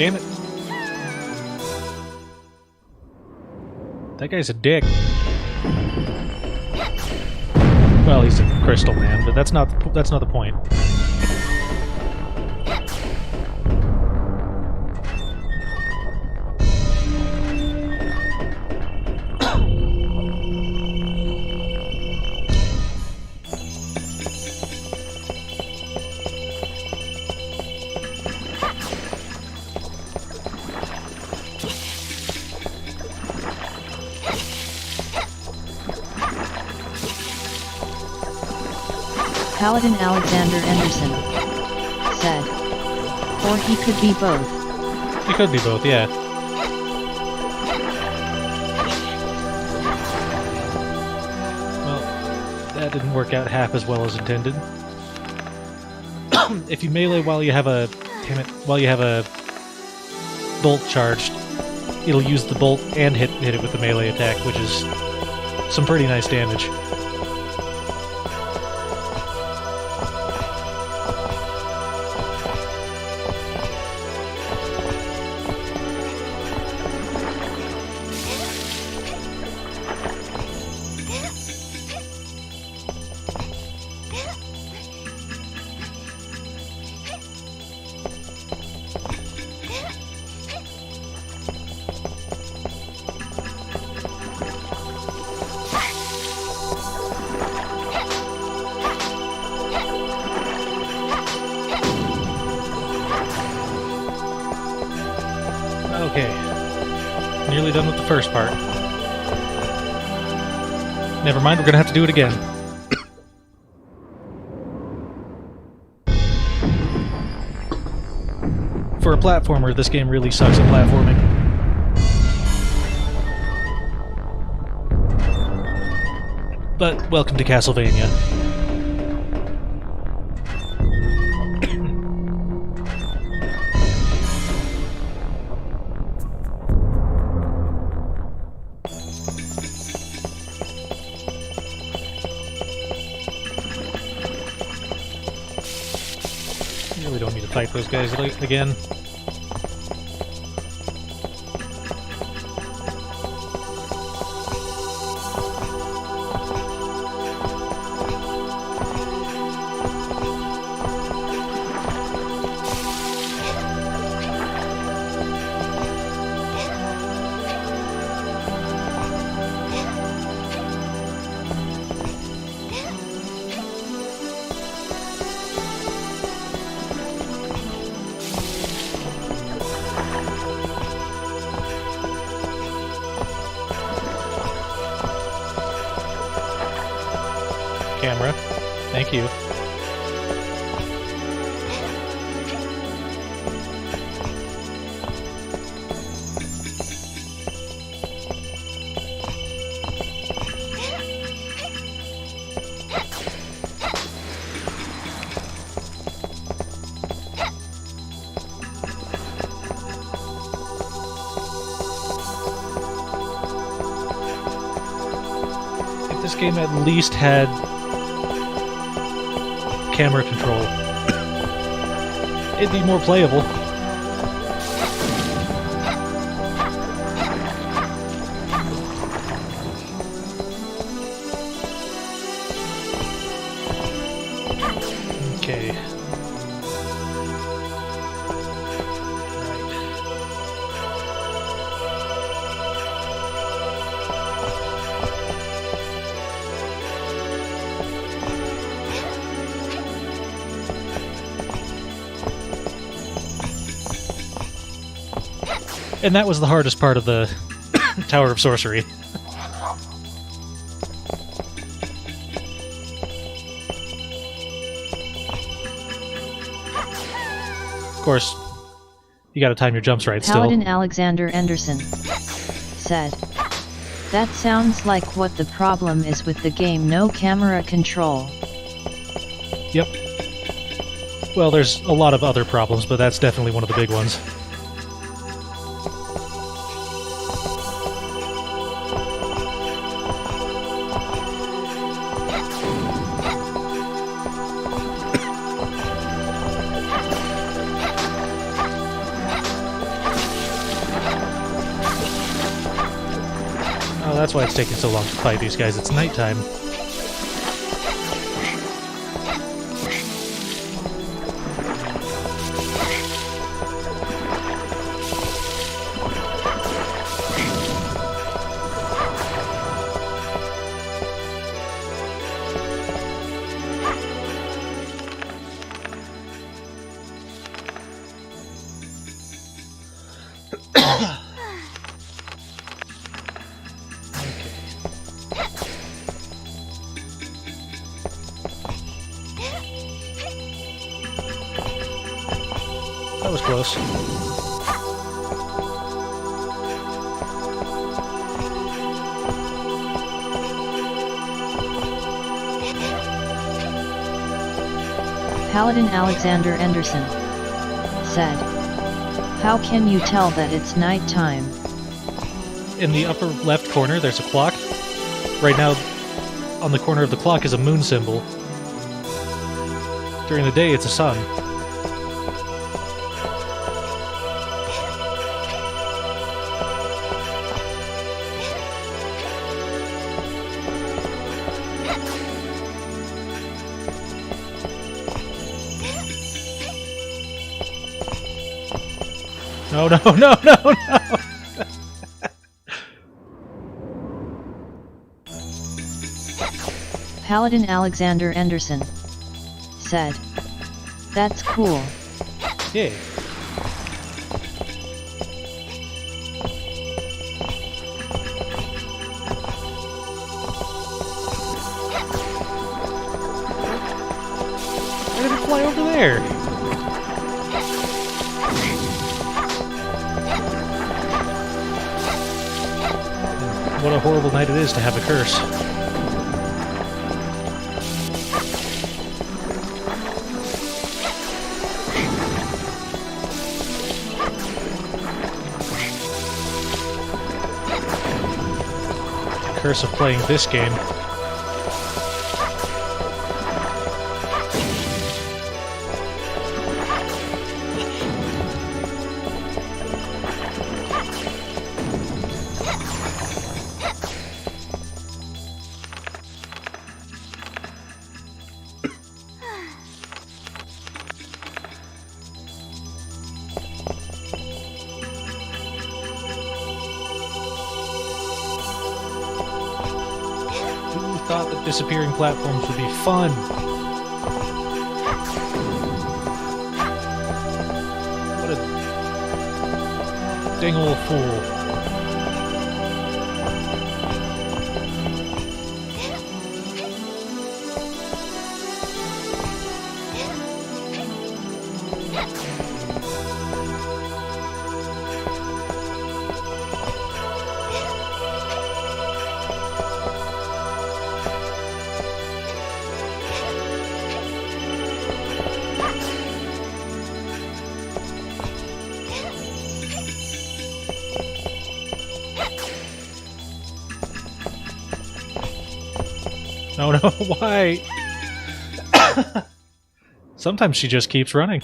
Damn it. That guy's a dick. Well, he's a crystal man, but that's not the point. Paladin Alexander Anderson said. Or he could be both. He could be both, yeah. Well, that didn't work out half as well as intended. If you melee while you have a bolt charged, it'll use the bolt and hit it with the melee attack, which is some pretty nice damage. Okay. Nearly done with the first part. Never mind, we're gonna have to do it again. For a platformer, this game really sucks at platforming. But welcome to Castlevania. Really don't need to fight those guys again. Camera. Thank you. If this game at least had camera control, it'd be more playable. Okay. And that was the hardest part of the Tower of Sorcery. Of course, you gotta time your jumps right still. Paladin Alexander Anderson said. That sounds like what the problem is with the game, no camera control. Yep. Well, there's a lot of other problems, but that's definitely one of the big ones. that's why it's taking so long to fight these guys. It's nighttime. That was close. Paladin Alexander Anderson said, "How can you tell that it's night time?" In the upper left corner, there's a clock. Right now, on the corner of the clock is a moon symbol. During the day, it's a sun. No, no, no, no, no! Paladin Alexander Anderson said, "That's cool." Yeah. Why did it fly over there? What a horrible night it is to have a curse. The curse of playing this game. Thought that disappearing platforms would be fun. What a dang old fool. No, no, why? Sometimes she just keeps running.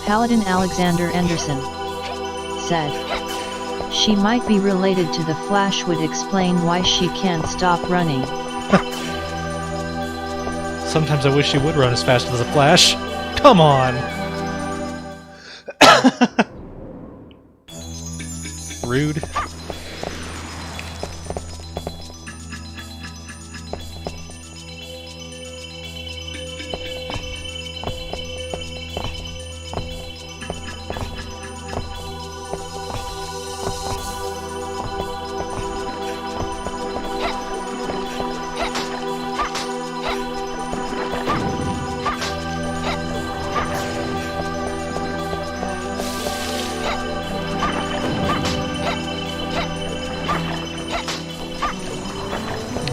Paladin Alexander Anderson said, "She might be related to the Flash, would explain why she can't stop running." Sometimes I wish she would run as fast as a flash. Come on! Rude.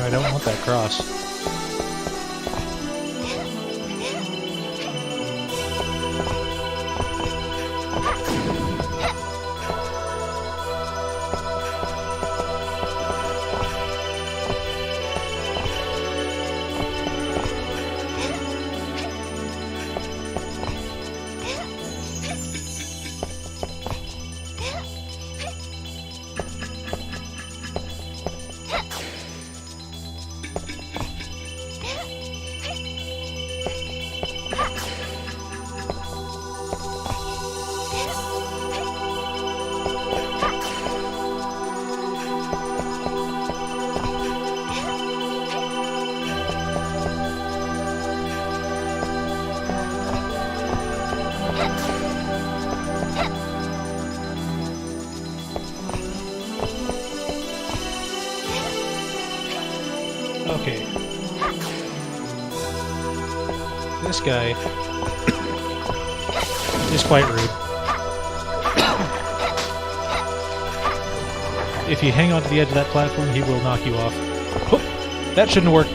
I don't want that cross. Okay. This guy is quite rude. If you hang on to the edge of that platform, he will knock you off. Oh, that shouldn't work.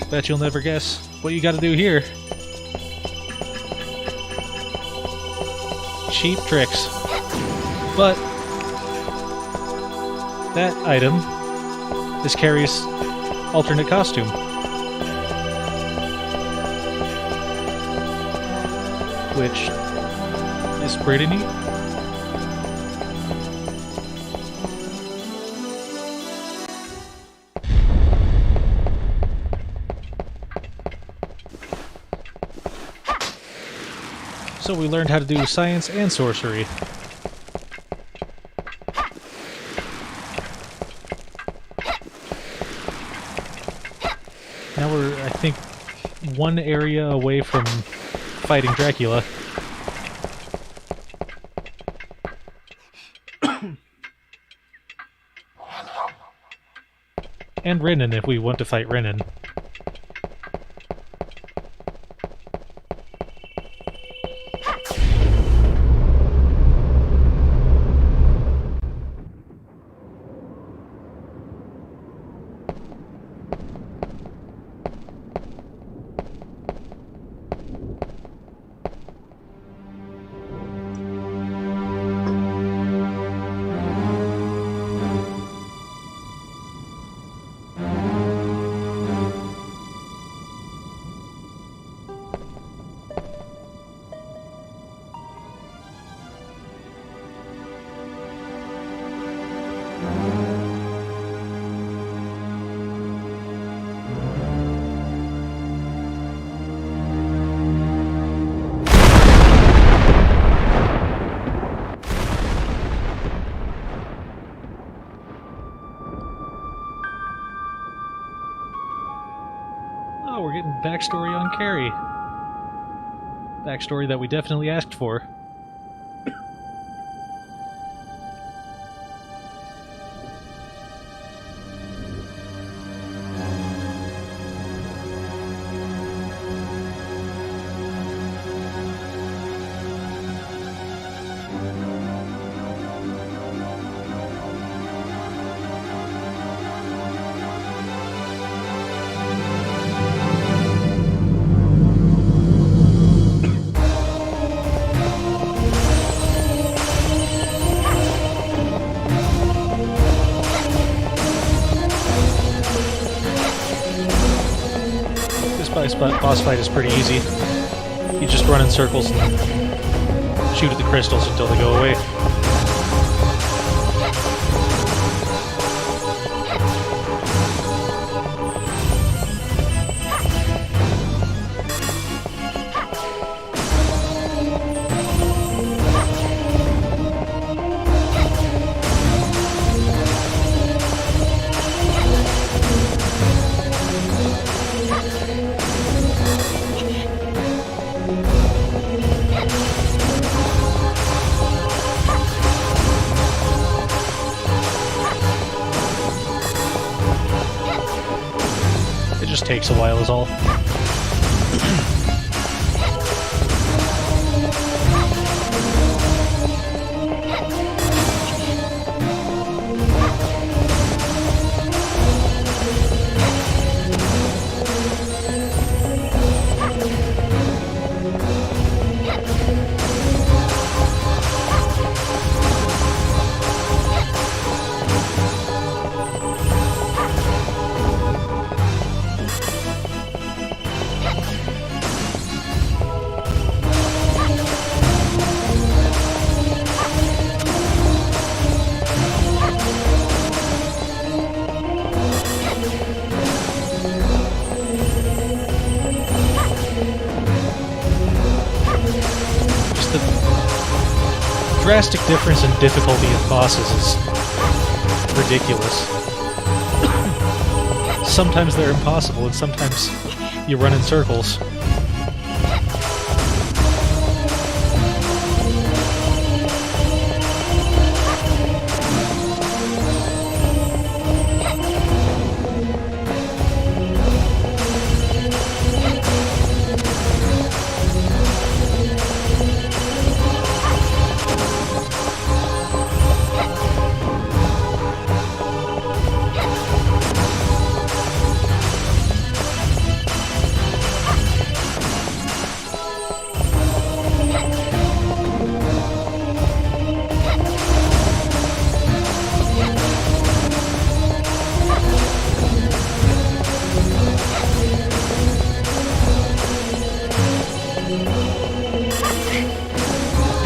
Bet you'll never guess what you gotta do here. Cheap tricks. But that item is Carrie's alternate costume. Which is pretty neat. So we learned how to do science and sorcery. Now we're, I think, one area away from fighting Dracula. And Renan if we want to fight Renan. Oh, we're getting backstory on Carrie. Backstory that we definitely asked for. This boss fight is pretty easy. You just run in circles and shoot at the crystals until they go away. It just takes a while is all. Drastic difference in difficulty of bosses is ridiculous. Sometimes they're impossible, and sometimes you run in circles.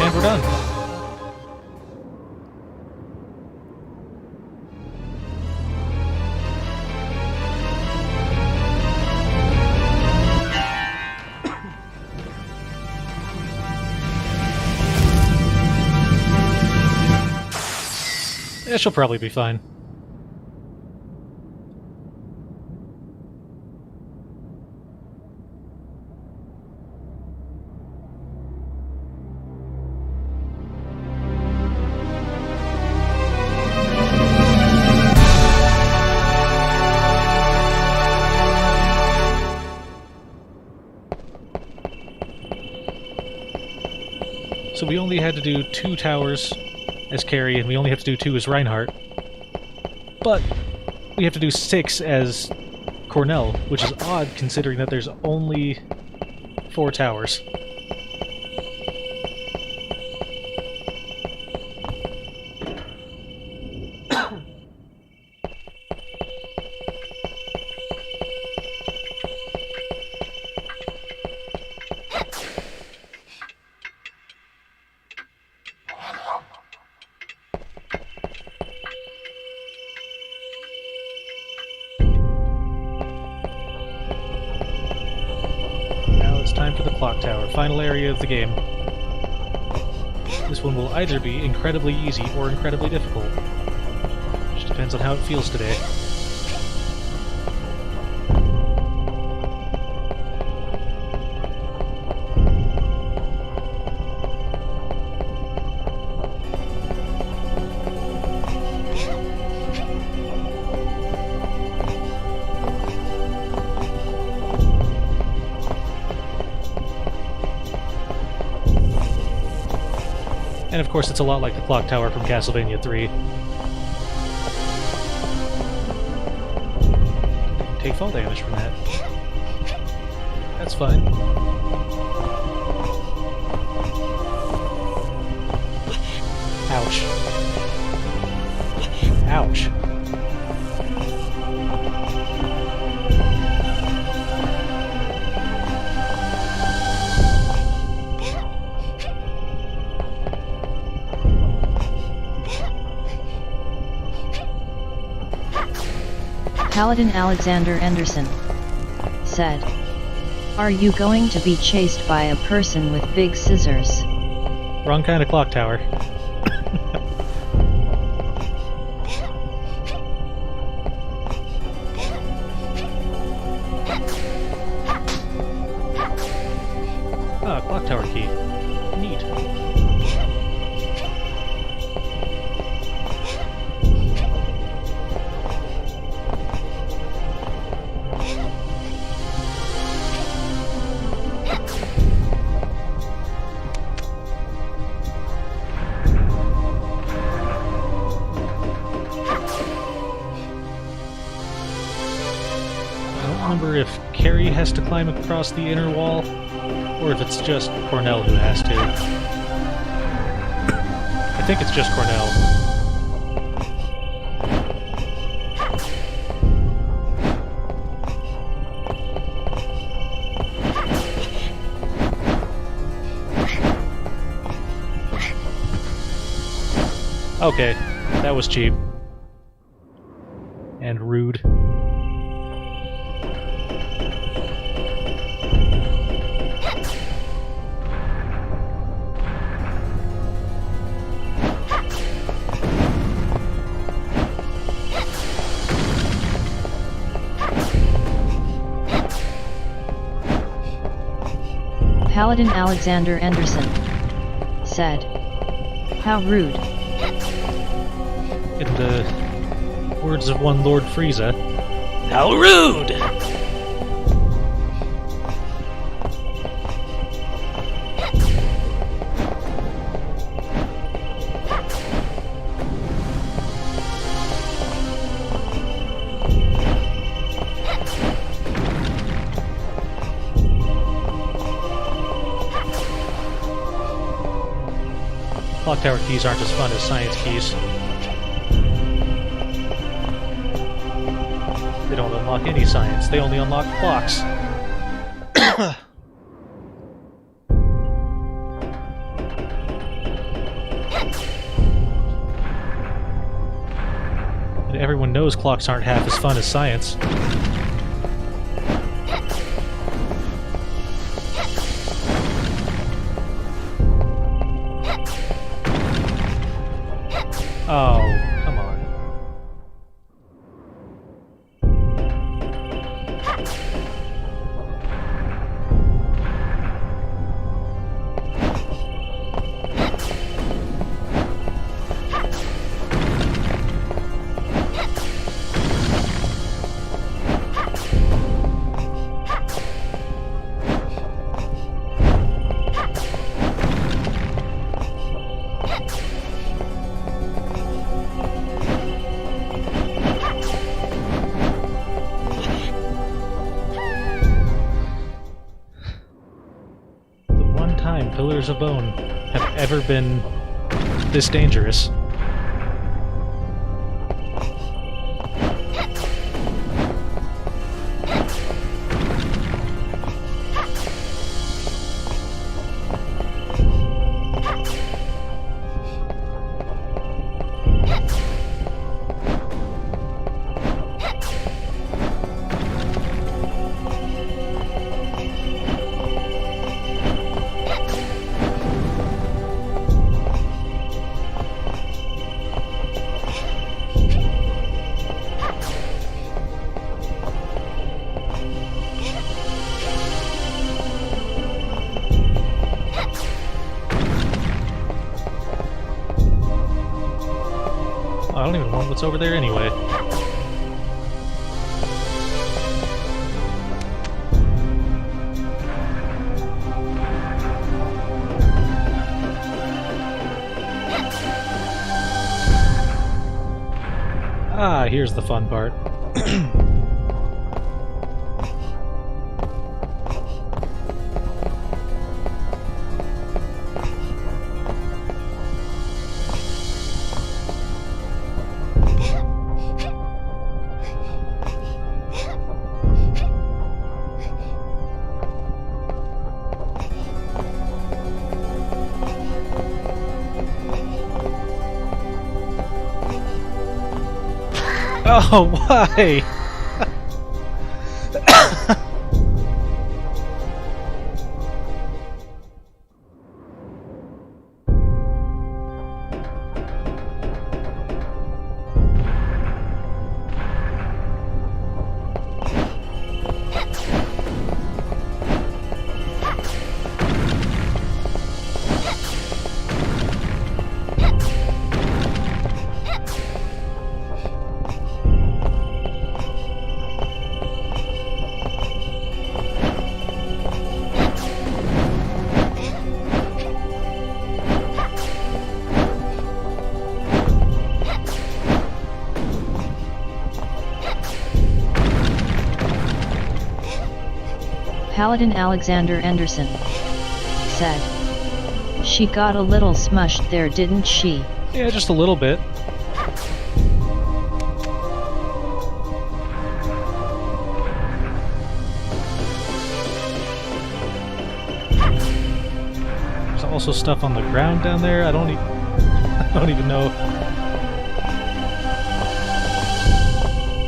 And we're done. Yeah, she'll probably be fine. So we only had to do 2 towers as Carrie, and we only have to do 2 as Reinhardt. But we have to do 6 as Cornell, which is odd considering that there's only 4 towers. Time for the clock tower, final area of the game. This one will either be incredibly easy or incredibly difficult. Just depends on how it feels today. And of course, it's a lot like the clock tower from Castlevania 3. Take fall damage from that. That's fine. Ouch. Ouch. Paladin Alexander Anderson said, "Are you going to be chased by a person with big scissors?" Wrong kind of clock tower. Ah, clock tower key. Neat. I don't remember if Carrie has to climb across the inner wall, or if it's just Cornell who has to. I think it's just Cornell. Okay, that was cheap. And rude. Paladin Alexander Anderson said, "How rude." In the words of one Lord Frieza, how rude! Clock tower keys aren't as fun as science keys. They don't unlock any science, they only unlock clocks. And everyone knows clocks aren't half as fun as science. Oh, come on. Pillars of bone have ever been this dangerous. I don't even know what's over there anyway. Ah, here's the fun part. Oh, why? Paladin Alexander Anderson said. She got a little smushed there, didn't she? Yeah, just a little bit. There's also stuff on the ground down there. I don't even know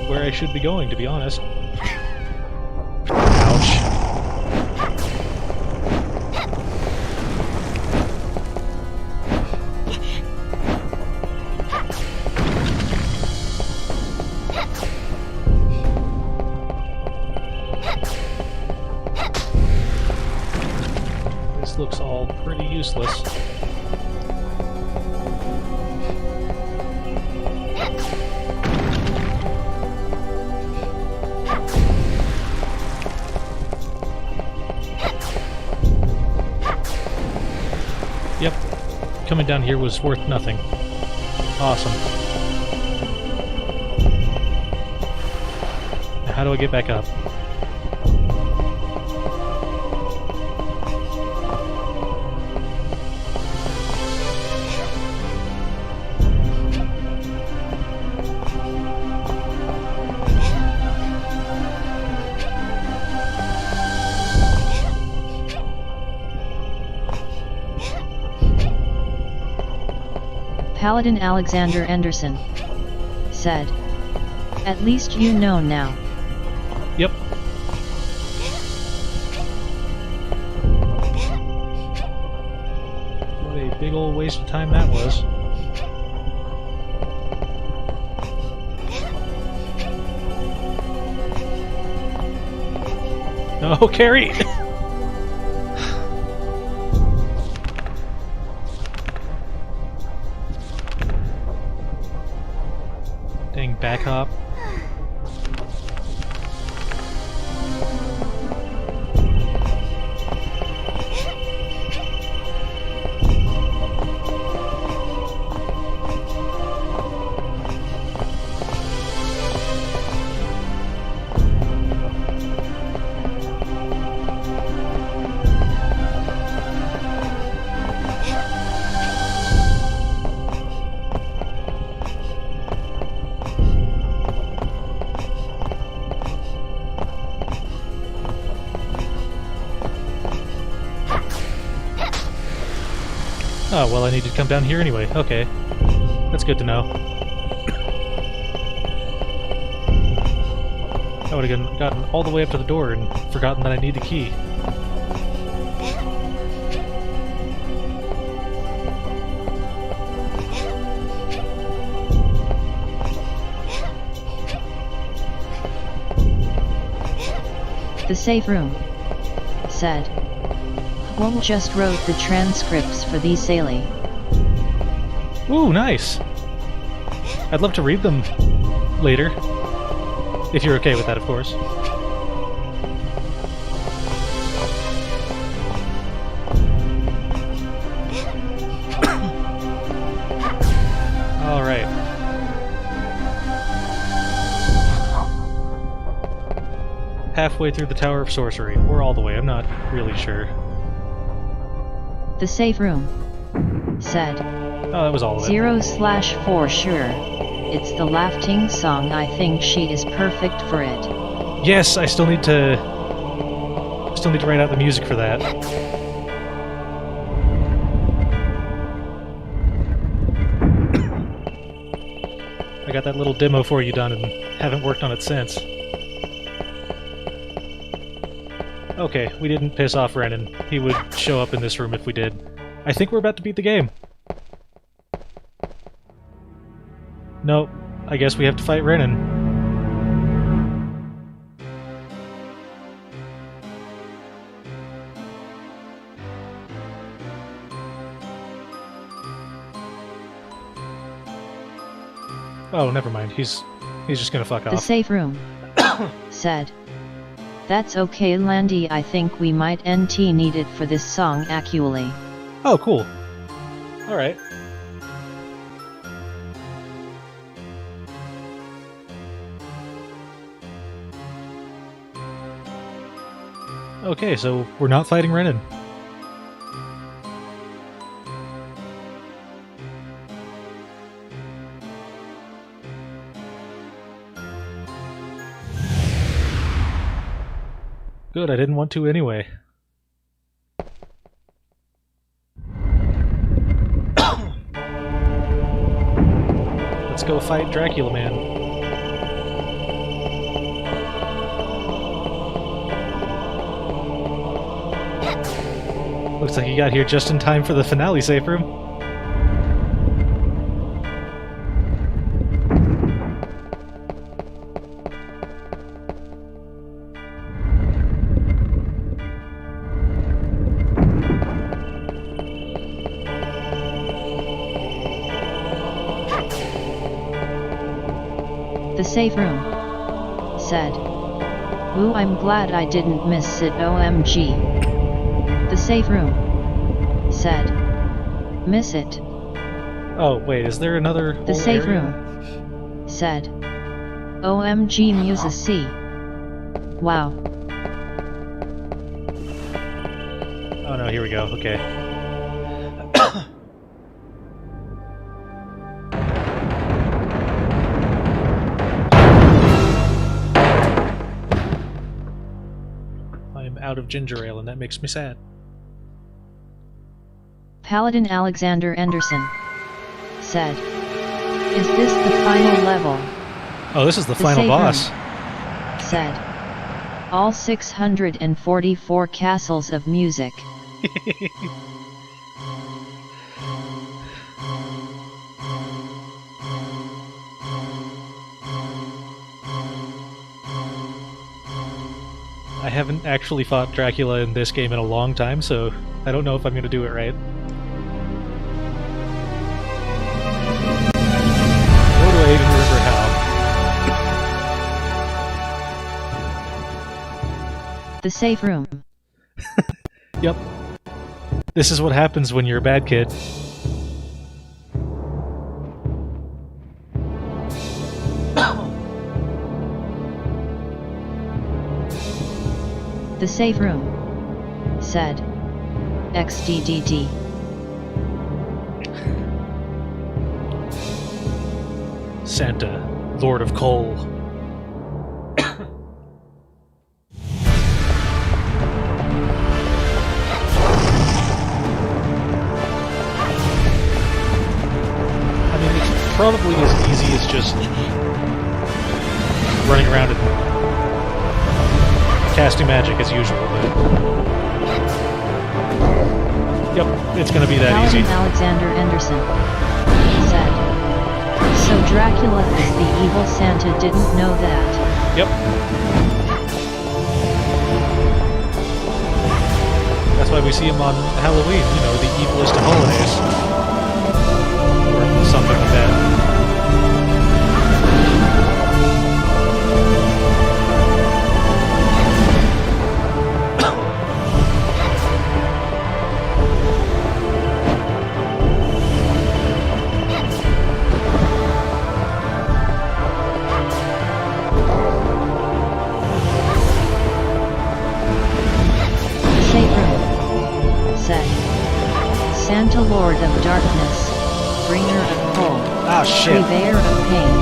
where I should be going, to be honest. Ouch. This looks all pretty useless. Yep, coming down here was worth nothing. Awesome. Now how do I get back up? Paladin Alexander Anderson said. At least you know now. Yep. What a big old waste of time that was. No, Carrie! Dang back hop. Oh, well, I need to come down here anyway. Okay. That's good to know. I would have gotten all the way up to the door and forgotten that I need the key. The safe room said. Wong just wrote the transcripts for these Saley. Ooh, nice! I'd love to read them later. If you're okay with that, of course. Alright. Halfway through the Tower of Sorcery. Or all the way, I'm not really sure. The safe room said. Oh, that was all of it. 0/4 sure. It's the laughing song. I think she is perfect for it. Yes, I still need to write out the music for that. I got that little demo for you done and haven't worked on it since. Okay, we didn't piss off Renan. He would show up in this room if we did. I think we're about to beat the game. Nope. I guess we have to fight Renan. Oh, never mind. He's just gonna fuck off. The safe room said. That's okay, Landy. I think we might NT needed for this song actually. Oh, cool. Alright. Okay, so we're not fighting Renan. Good, I didn't want to anyway. Let's go fight Dracula Man. Looks like you got here just in time for the finale safe room. The safe room said. Ooh, I'm glad I didn't miss it, OMG. The safe room said. Miss it. Oh, wait, is there another The whole safe area? room said. OMG Musa C. Wow. Oh no, here we go, okay. I'm out of ginger ale and that makes me sad. Paladin Alexander Anderson said. Is this the final level? Oh, this is the final safe boss. room said. All 644 castles of music. I haven't actually fought Dracula in this game in a long time, so I don't know if I'm going to do it right. Nor do I even remember how. The safe room. Yep. This is what happens when you're a bad kid. The safe room said. XDDD. Santa, Lord of Coal. I mean, it's probably as easy as just running around and casting magic as usual, but... Yep, it's gonna be that Paladin easy. Alexander Anderson said. So Dracula is the evil Santa, didn't know that. Yep. That's why we see him on Halloween, you know, the evilest of holidays. Or something like that. Santa Lord of Darkness, Bringer of Coal, Ah, shit. Purveyor of Pain.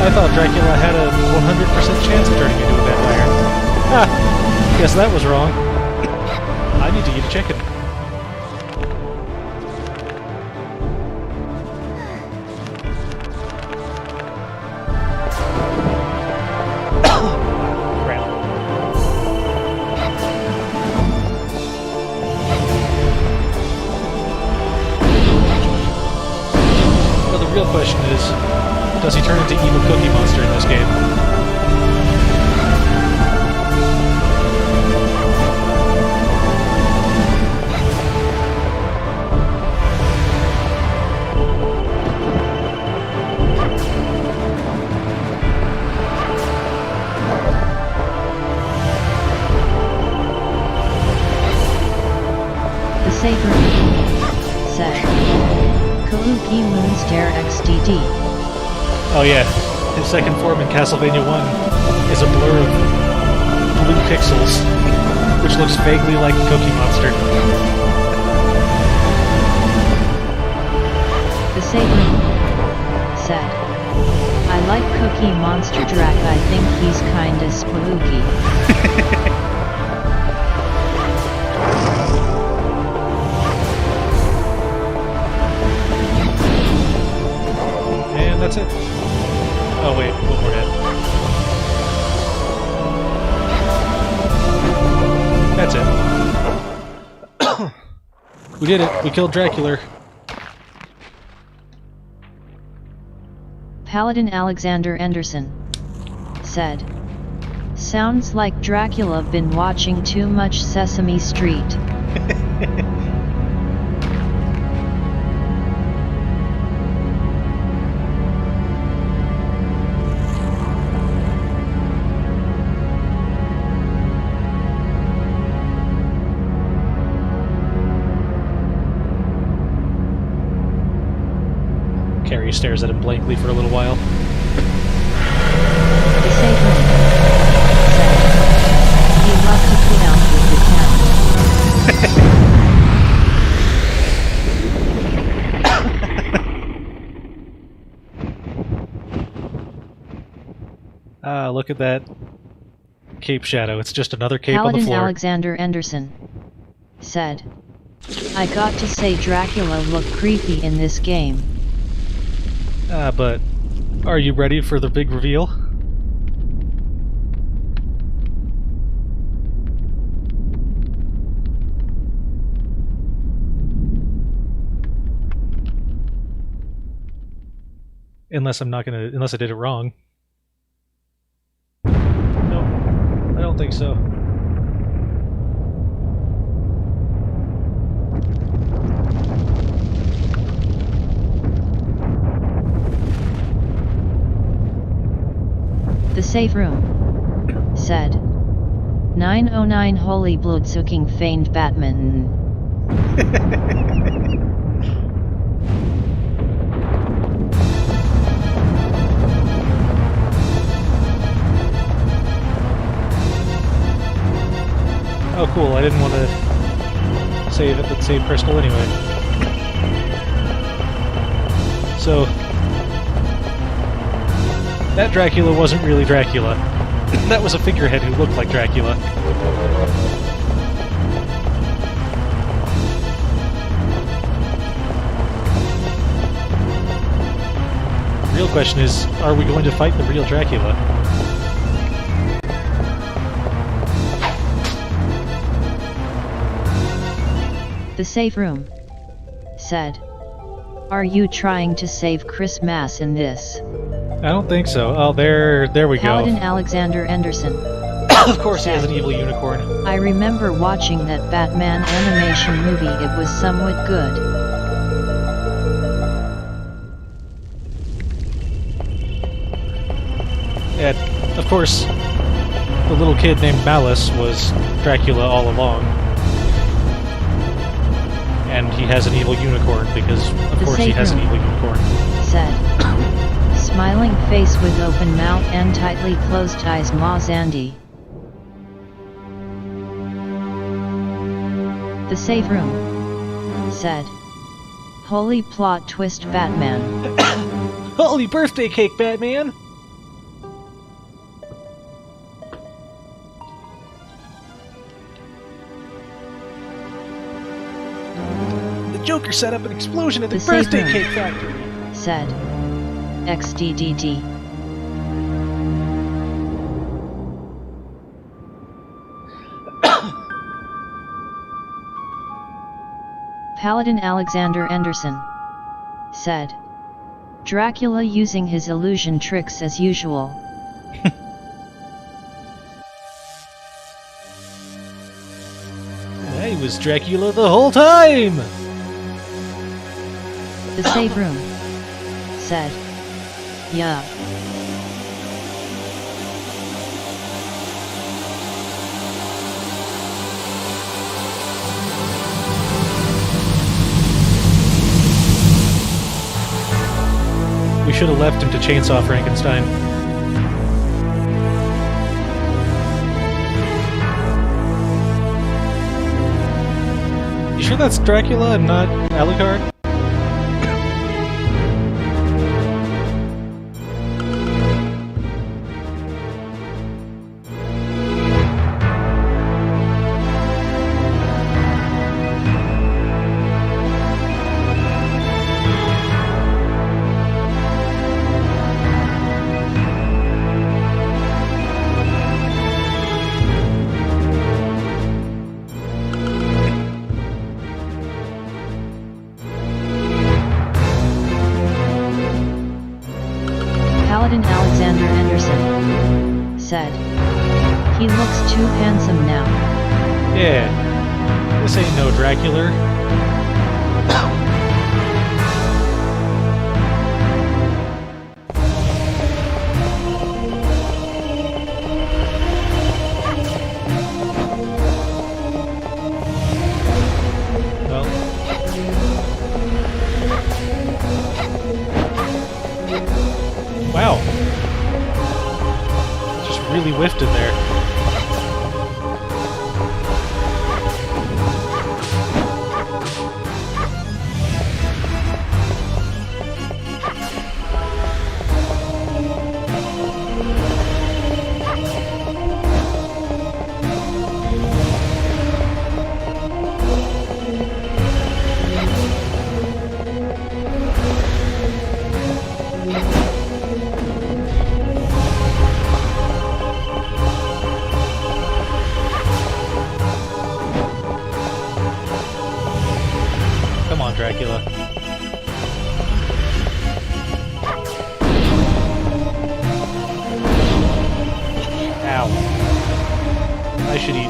I thought Dracula had a 100% chance of turning into a vampire. Ah, guess that was wrong. I need to eat a chicken. Crap. Well, the real question is, does he turn into evil Cookie Monster in this game? The safe room said. Kaluki Moonstare XDD. Oh yeah, his second form in Castlevania 1 is a blur of pixels, which looks vaguely like a Cookie Monster. The Satan said, I like Cookie Monster Drac, I think he's kinda spooky. And that's it. Oh wait, one more head. That's it. We did it. We killed Dracula. Paladin Alexander Anderson said, sounds like Dracula been watching too much Sesame Street. Carrie stares at him blankly for a little while. The Satan said, he loves to put out with the Ah, look at that cape shadow. It's just another cape Paladin on the floor. Alexander Anderson said, I got to say Dracula looked creepy in this game. But are you ready for the big reveal? Unless I did it wrong. No, I don't think so. The safe room said, 909 Holy Bloodsucking Feigned Batman. Oh cool, I didn't want to save it, but save Crystal anyway. So, that Dracula wasn't really Dracula. That was a figurehead who looked like Dracula. The real question is, are we going to fight the real Dracula? The safe room said, are you trying to save Christmas in this? I don't think so. Oh, there we Paladin go. Alexander Anderson. Of course he has an evil unicorn. I remember watching that Batman animation movie, it was somewhat good. And, of course, the little kid named Malice was Dracula all along. And he has an evil unicorn because, of course, he has an evil unicorn. Said, smiling face with open mouth and tightly closed eyes, Moz Andy. The safe room said, holy plot twist Batman. Holy birthday cake, Batman! The Joker set up an explosion at the safe birthday room cake factory! Said, XDDD. Paladin Alexander Anderson said, Dracula using his illusion tricks as usual. He was Dracula the whole time! The safe room said, yeah. We should have left him to chainsaw Frankenstein. sure that's Dracula and not Alucard? Paladin Alexander Anderson said, "He looks too handsome now." Yeah. This ain't no Dracula. Well. Wow. Just really whiffed in there. Come on, Dracula. Ow. I should eat.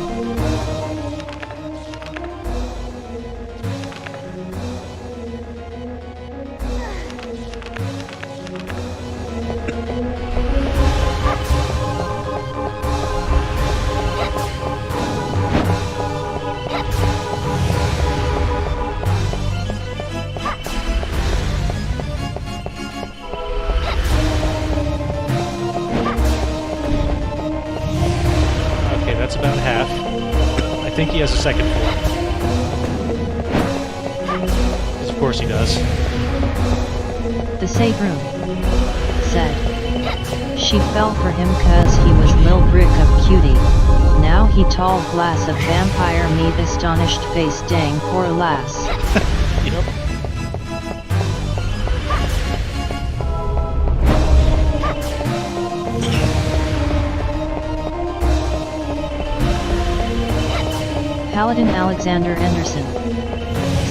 That's about half. I think he has a second form. Because of course he does. The save room said, "She fell for him 'cause he was lil brick of cutie. Now he tall glass of vampire me astonished face dang poor lass." Yep. Paladin Alexander Anderson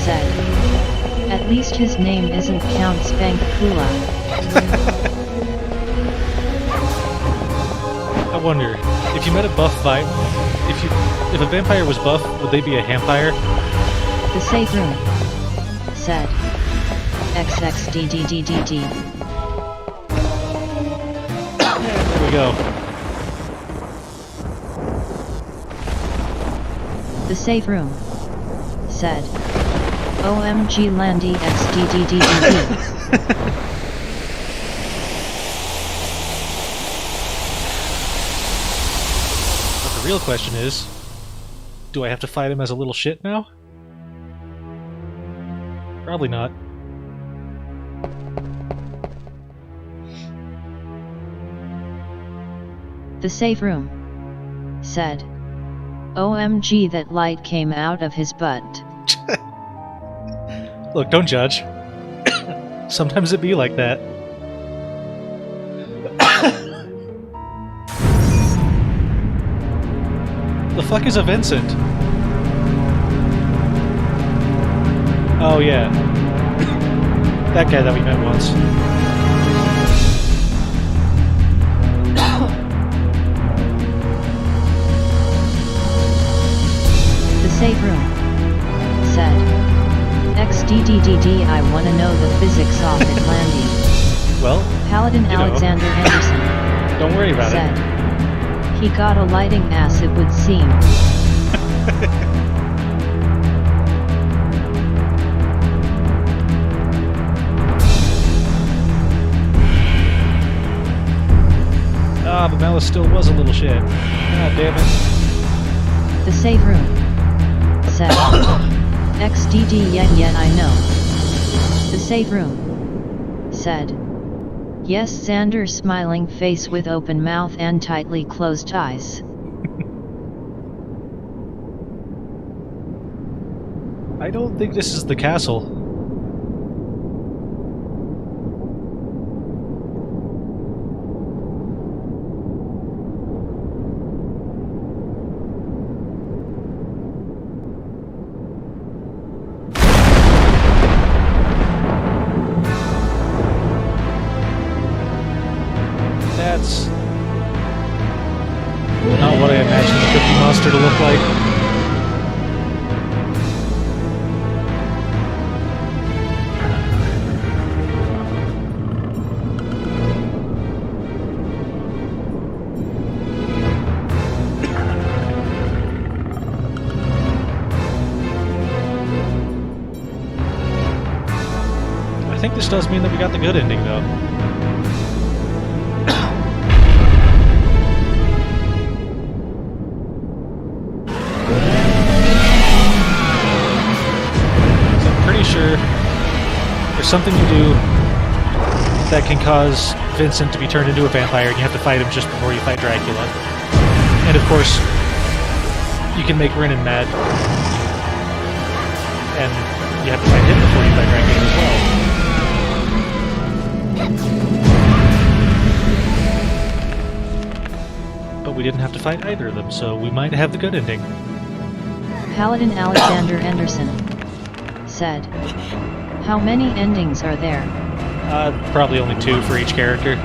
said, "At least his name isn't Count Spankula." I wonder, if you met a buff if a vampire was buff, would they be a vampire? The save room said, "XXDDDDD." There we go. The save room said, "OMG Landy XDDDDD." But the real question is, do I have to fight him as a little shit now? Probably not. The save room said, "OMG that light came out of his butt." Look, don't judge. Sometimes it be like that. The fuck is a Vincent? Oh yeah. That guy that we met once. The save room said, "XDDDD I wanna know the physics of it Landy." Well, Paladin Alexander Anderson don't worry about said, it. "He got a lighting ass it would seem." Ah, but Malice still was a little shit. God damn it. The save room said, XDD yet I know. The safe room. Said. Yes, Xander, smiling face with open mouth and tightly closed eyes. I don't think this is the castle. That's not what I imagined the Cookie Monster to look like. I think this does mean that we got the good ending, though. Sure, there's something you do that can cause Vincent to be turned into a vampire, and you have to fight him just before you fight Dracula. And of course, you can make Renan mad, and you have to fight him before you fight Dracula as well. But we didn't have to fight either of them, so we might have the good ending. Paladin Alexander Anderson said. How many endings are there? Probably only 2 for each character.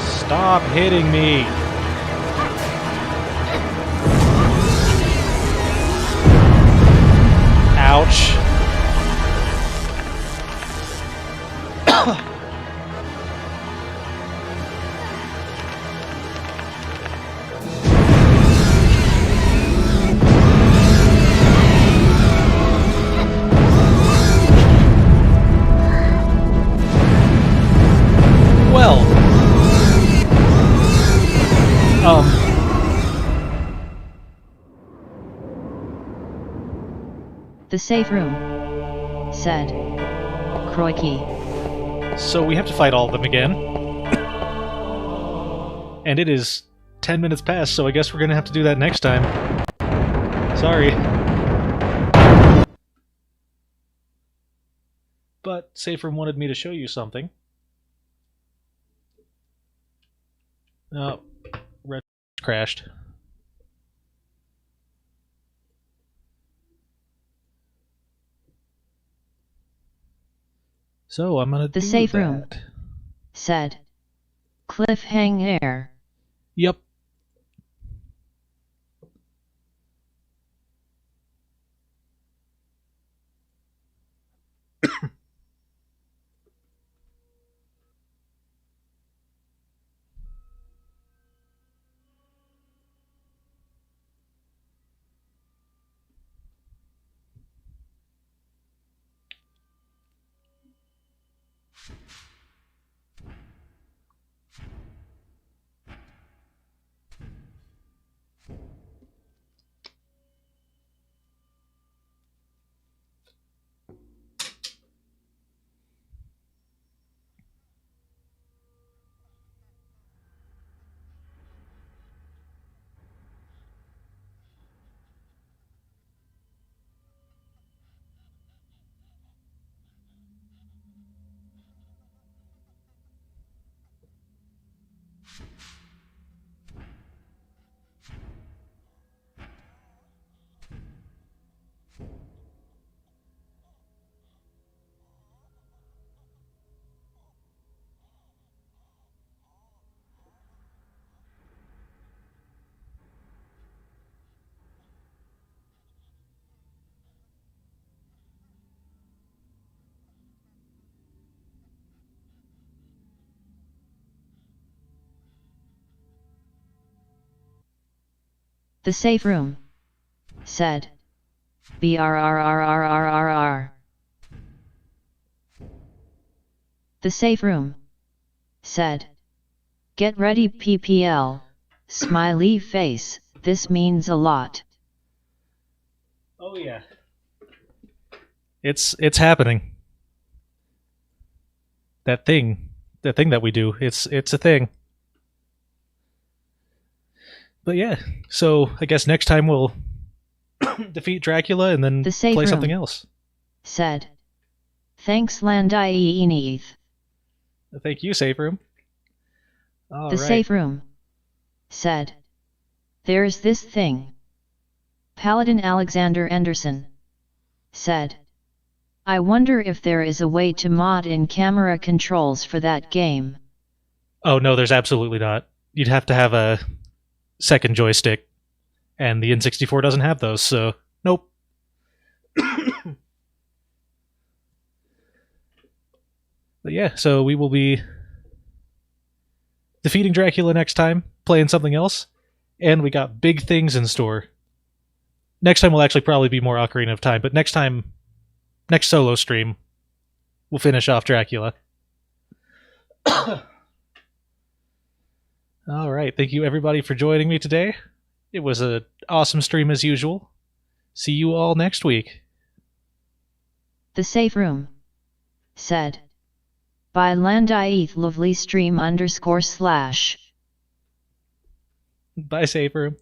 Stop hitting me! Ouch. The safe room. Said. Croikey. So we have to fight all of them again. And it is 10 minutes past, so I guess we're gonna have to do that next time. Sorry. But Safe Room wanted me to show you something. Oh, red crashed. So I'm gonna do the safe that. room. Said. Cliffhanger. Yep. The safe room. Said. BRRRRRRR. The safe room. Said. Get ready PPL. Smiley face. This means a lot. Oh yeah. It's happening. That thing that we do, it's a thing. But yeah, so I guess next time we'll defeat Dracula and then The safe play room something else. Said. Thanks Landieeth. Thank you, safe room. All The right. safe room said. There's this thing. Paladin Alexander Anderson said. I wonder if there is a way to mod in camera controls for that game. Oh no, there's absolutely not. You'd have to have a second joystick, and the N64 doesn't have those, so nope. But yeah, so we will be defeating Dracula next time, playing something else, and we got big things in store. Next time will actually probably be more Ocarina of Time, but next solo stream, we'll finish off Dracula. Alright, thank you everybody for joining me today. It was an awesome stream as usual. See you all next week. The safe room said. By Landieeth lovely stream _/ Bye, safe room.